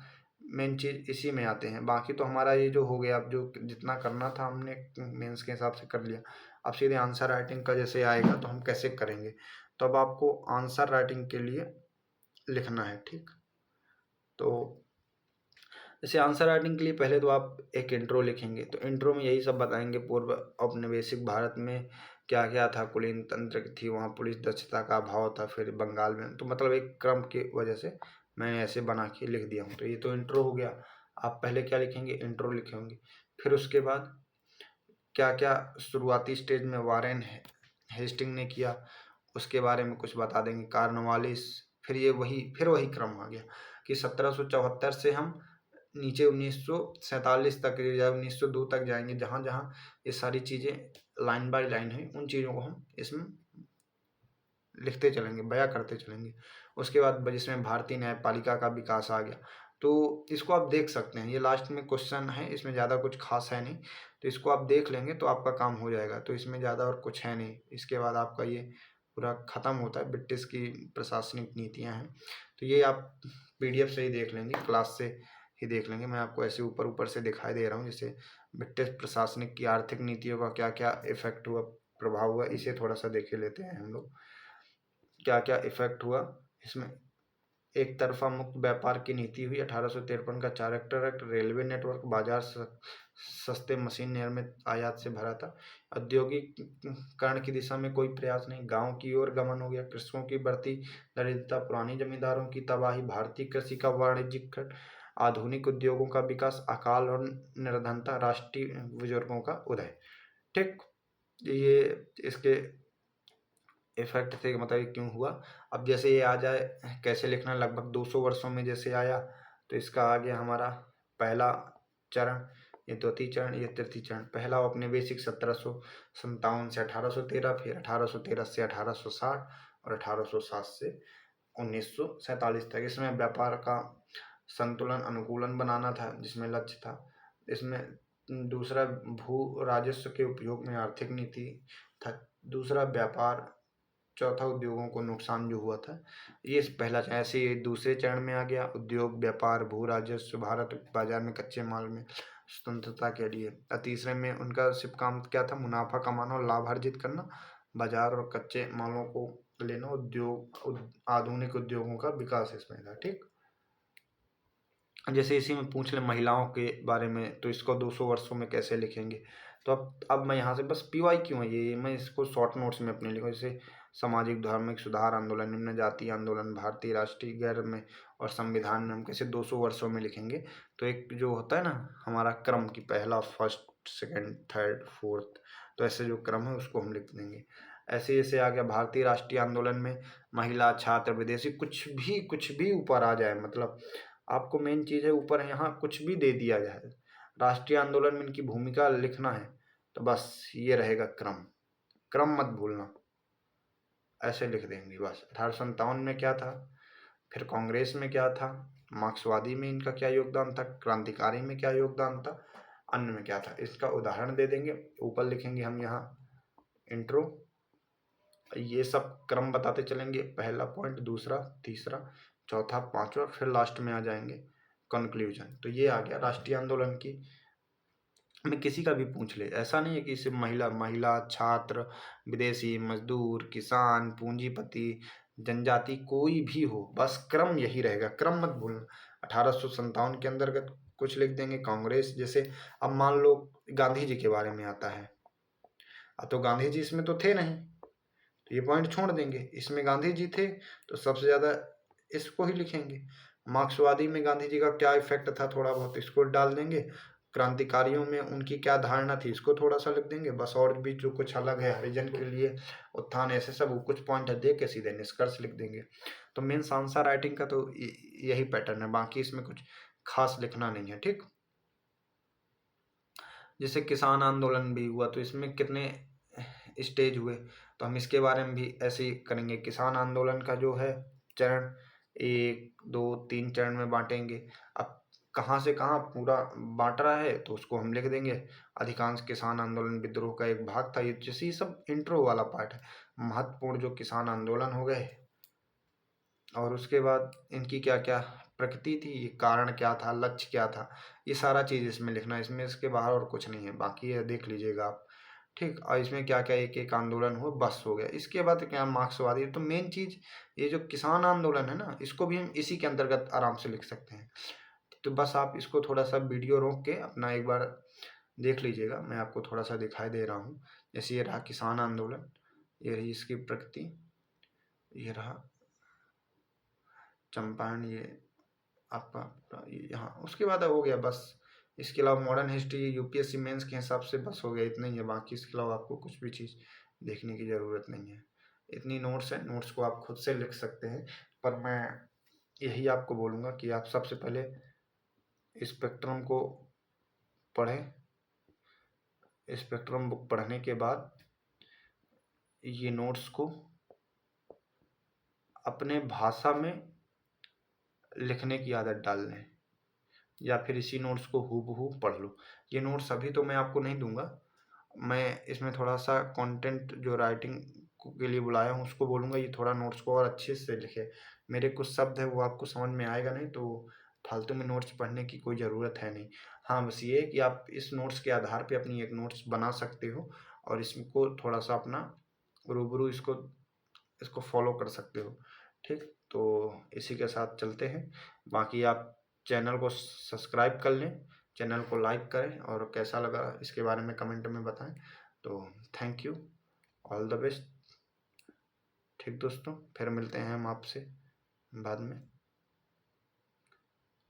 A: मेन चीज़ इसी में आते हैं। बाकी तो हमारा ये जो हो गया, अब जो जितना करना था हमने मेंस के हिसाब से कर लिया। अब सीधे आंसर राइटिंग का जैसे आएगा तो हम कैसे करेंगे? तो अब आपको आंसर राइटिंग के लिए लिखना है। ठीक, तो जैसे आंसर राइटिंग के लिए पहले तो आप एक इंट्रो लिखेंगे। तो इंट्रो में यही सब बताएंगे, पूर्व औपनिवेशिक भारत में क्या क्या था, कुलीन तंत्र थी, वहाँ पुलिस दक्षता का अभाव था, फिर बंगाल में। तो मतलब एक क्रम की वजह से मैंने ऐसे बना के लिख दिया हूँ। तो ये तो इंट्रो हो गया। आप पहले क्या लिखेंगे? इंट्रो लिखेंगे। फिर उसके बाद क्या क्या शुरुआती स्टेज में वारेन हेस्टिंग ने किया उसके बारे में कुछ बता देंगे, कॉर्नवालिस। फिर वही क्रम आ गया कि 1774 से हम नीचे 1947 तक या 1902 तक जाएंगे, जहाँ जहाँ ये सारी चीज़ें लाइन बाय लाइन है, उन चीज़ों को हम इसमें लिखते चलेंगे, बयां करते चलेंगे। उसके बाद जिसमें भारतीय न्यायपालिका का विकास आ गया। तो इसको आप देख सकते हैं, ये लास्ट में क्वेश्चन है, इसमें ज़्यादा कुछ खास है नहीं। तो इसको आप देख लेंगे तो आपका काम हो जाएगा। तो इसमें ज़्यादा और कुछ है नहीं। इसके बाद आपका ये पूरा ख़त्म होता है, ब्रिटिश की प्रशासनिक नीतियाँ हैं। तो ये आप PDF से ही देख लेंगे, क्लास से ही देख लेंगे। मैं आपको ऐसे ऊपर ऊपर से दिखाई दे रहा हूँ, जैसे ब्रिटिश प्रशासनिक की आर्थिक नीतियों का क्या क्या इफेक्ट हुआ, प्रभाव हुआ, इसे थोड़ा सा देख लेते हैं हम लोग। क्या क्या इफेक्ट हुआ इसमें? एक तरफा मुक्त व्यापार की नीति हुई। 1853 का चार्टर एक्ट, रेलवे नेटवर्क, बाजार सस्ते मशीन निर्मित आयात से भरा था। औद्योगिकरण की दिशा में कोई प्रयास नहीं, गांव की ओर गमन हो गया। कृषकों की बढ़ती दरिद्रता, पुरानी जमींदारों की तबाही, भारतीय कृषि का वाणिज्यिकरण, आधुनिक उद्योगों का विकास, अकाल और निर्धनता, राष्ट्रीय बुजुर्गों का उदय। ठीक, ये इसके इफेक्ट थे, मतलब ये क्यों हुआ। अब जैसे ये आ जाए कैसे लिखना, लगभग 200 वर्षों में जैसे आया, तो इसका आ गया हमारा पहला चरण, ये द्वितीय चरण, ये तृतीय चरण। पहला अपने बेसिक 1757 से 1813, फिर 1813 से 1860 और 1860 से 1947 तक। इसमें व्यापार का संतुलन अनुकूलन बनाना था, जिसमें लक्ष्य था। इसमें दूसरा भू राजस्व के उपयोग में आर्थिक नीति था। दूसरा व्यापार, चौथा उद्योगों को नुकसान जो हुआ था। ये पहला चरण। ऐसे ही दूसरे चरण में आ गया उद्योग, व्यापार, भू राजस्व, भारत बाजार में कच्चे माल में स्वतंत्रता के लिए। तीसरे में उनका सिर्फ काम क्या था, मुनाफा कमाना और लाभ अर्जित करना, बाजार और कच्चे मालों को लेना, आधुनिक उद्योगों का विकास इसमें था। ठीक, जैसे इसी में पूछ ले महिलाओं के बारे में, तो इसको 200 वर्षों में कैसे लिखेंगे। तो अब मैं यहाँ से बस पीवाई क्यों है ये, मैं इसको शॉर्ट नोट्स में अपने लिखूँ। जैसे सामाजिक धार्मिक सुधार आंदोलन, निम्न जाति आंदोलन, भारतीय राष्ट्रीय गैर में और संविधान में हम कैसे 200 वर्षों में लिखेंगे। तो एक जो होता है ना हमारा क्रम की, पहला, फर्स्ट, सेकंड, थर्ड, फोर्थ, तो ऐसे जो क्रम है उसको हम लिख देंगे। ऐसे जैसे आ गया भारतीय राष्ट्रीय आंदोलन में महिला, छात्र, विदेशी, कुछ भी ऊपर आ जाए, मतलब आपको मेन चीज़ है ऊपर यहाँ कुछ भी दे दिया जाए, राष्ट्रीय आंदोलन में इनकी भूमिका लिखना है, तो बस ये रहेगा क्रम, क्रम मत भूलना, ऐसे लिख देंगे बस। 1857 में क्या था, फिर कांग्रेस में क्या था, मार्क्सवादी में इनका क्या योगदान था, क्रांतिकारी में क्या योगदान था, अन्य में क्या था, इसका उदाहरण दे देंगे। ऊपर लिखेंगे हम यहाँ इंट्रो, ये सब क्रम बताते चलेंगे, पहला पॉइंट, दूसरा, तीसरा, चौथा, पांचवा, फिर लास्ट में आ जाएंगे कंक्लूजन। तो ये आ गया राष्ट्रीय आंदोलन की। में किसी का भी पूछ ले, ऐसा नहीं है कि सिर्फ महिला, छात्र, विदेशी, मजदूर, किसान, पूंजीपति, जनजाति, कोई भी हो, बस क्रम यही रहेगा, क्रम मत भूलना। 1857 के अंतर्गत कुछ लिख देंगे, कांग्रेस। जैसे अब मान लो गांधी जी के बारे में आता है, अब तो गांधी जी इसमें तो थे नहीं, तो ये पॉइंट छोड़ देंगे। इसमें गांधी जी थे तो सबसे ज़्यादा इसको ही लिखेंगे। मार्क्सवादी में गांधी जी का क्या इफेक्ट था, थोड़ा बहुत इसको डाल देंगे। क्रांतिकारियों में उनकी क्या धारणा थी, इसको थोड़ा सा लिख देंगे बस। और भी जो कुछ अलग है, हरिजन के लिए उत्थान, ऐसे सब कुछ पॉइंट दे के सीधे निष्कर्ष लिख देंगे। तो मेन आंसर राइटिंग का तो यही पैटर्न है, बाकी इसमें कुछ खास लिखना नहीं है। ठीक, जैसे किसान आंदोलन भी हुआ, तो इसमें कितने स्टेज हुए, तो हम इसके बारे में भी ऐसे ही करेंगे। किसान आंदोलन का जो है चरण 1, 2, 3 चरण में बांटेंगे। अब कहाँ से कहाँ पूरा बांट रहा है तो उसको हम लिख देंगे। अधिकांश किसान आंदोलन विद्रोह का एक भाग था। ये जैसे ये सब इंट्रो वाला पार्ट है, महत्वपूर्ण जो किसान आंदोलन हो गए, और उसके बाद इनकी क्या क्या प्रकृति थी, ये कारण क्या था, लक्ष्य क्या था, ये सारा चीज़ इसमें लिखना है। इसमें इसके बाहर और कुछ नहीं है, बाकी ये देख लीजिएगा आप। ठीक, और इसमें क्या क्या एक एक आंदोलन हुआ, बस हो गया। इसके बाद क्या, मार्क्सवादी। तो मेन चीज़ ये जो किसान आंदोलन है ना, इसको भी हम इसी के अंतर्गत आराम से लिख सकते हैं। तो बस आप इसको थोड़ा सा वीडियो रोक के अपना एक बार देख लीजिएगा, मैं आपको थोड़ा सा दिखाई दे रहा हूँ। जैसे ये रहा किसान आंदोलन, ये रही इसकी प्रकृति, ये रहा चंपारण, ये आपका यहाँ, उसके बाद हो गया बस। इसके अलावा मॉडर्न हिस्ट्री यूपीएससी मेंस के हिसाब से बस हो गया, इतना ही है। बाकी इसके अलावा आपको कुछ भी चीज़ देखने की ज़रूरत नहीं है। इतनी नोट्स है, नोट्स को आप खुद से लिख सकते हैं, पर मैं यही आपको बोलूँगा कि आप सबसे पहले स्पेक्ट्रम को पढ़ें। स्पेक्ट्रम बुक पढ़ने के बाद ये नोट्स को अपने भाषा में लिखने की आदत डाल लें, या फिर इसी नोट्स को हूबहू पढ़ लो। ये नोट्स अभी तो मैं आपको नहीं दूंगा, मैं इसमें थोड़ा सा कंटेंट जो राइटिंग के लिए बुलाया हूँ उसको बोलूँगा ये थोड़ा नोट्स को और अच्छे से लिखे। मेरे कुछ शब्द है वो आपको समझ में आएगा नहीं, तो फालतू में नोट्स पढ़ने की कोई ज़रूरत है नहीं। हाँ, बस ये कि आप इस नोट्स के आधार पे अपनी एक नोट्स बना सकते हो, और इसको थोड़ा सा अपना रूबरू इसको फॉलो कर सकते हो। ठीक, तो इसी के साथ चलते हैं। बाकी आप चैनल को सब्सक्राइब कर लें, चैनल को लाइक करें और कैसा लगा इसके बारे में कमेंट में बताएं। तो thank you, all the best. ठीक दोस्तों, फिर मिलते हैं हम आपसे बाद में।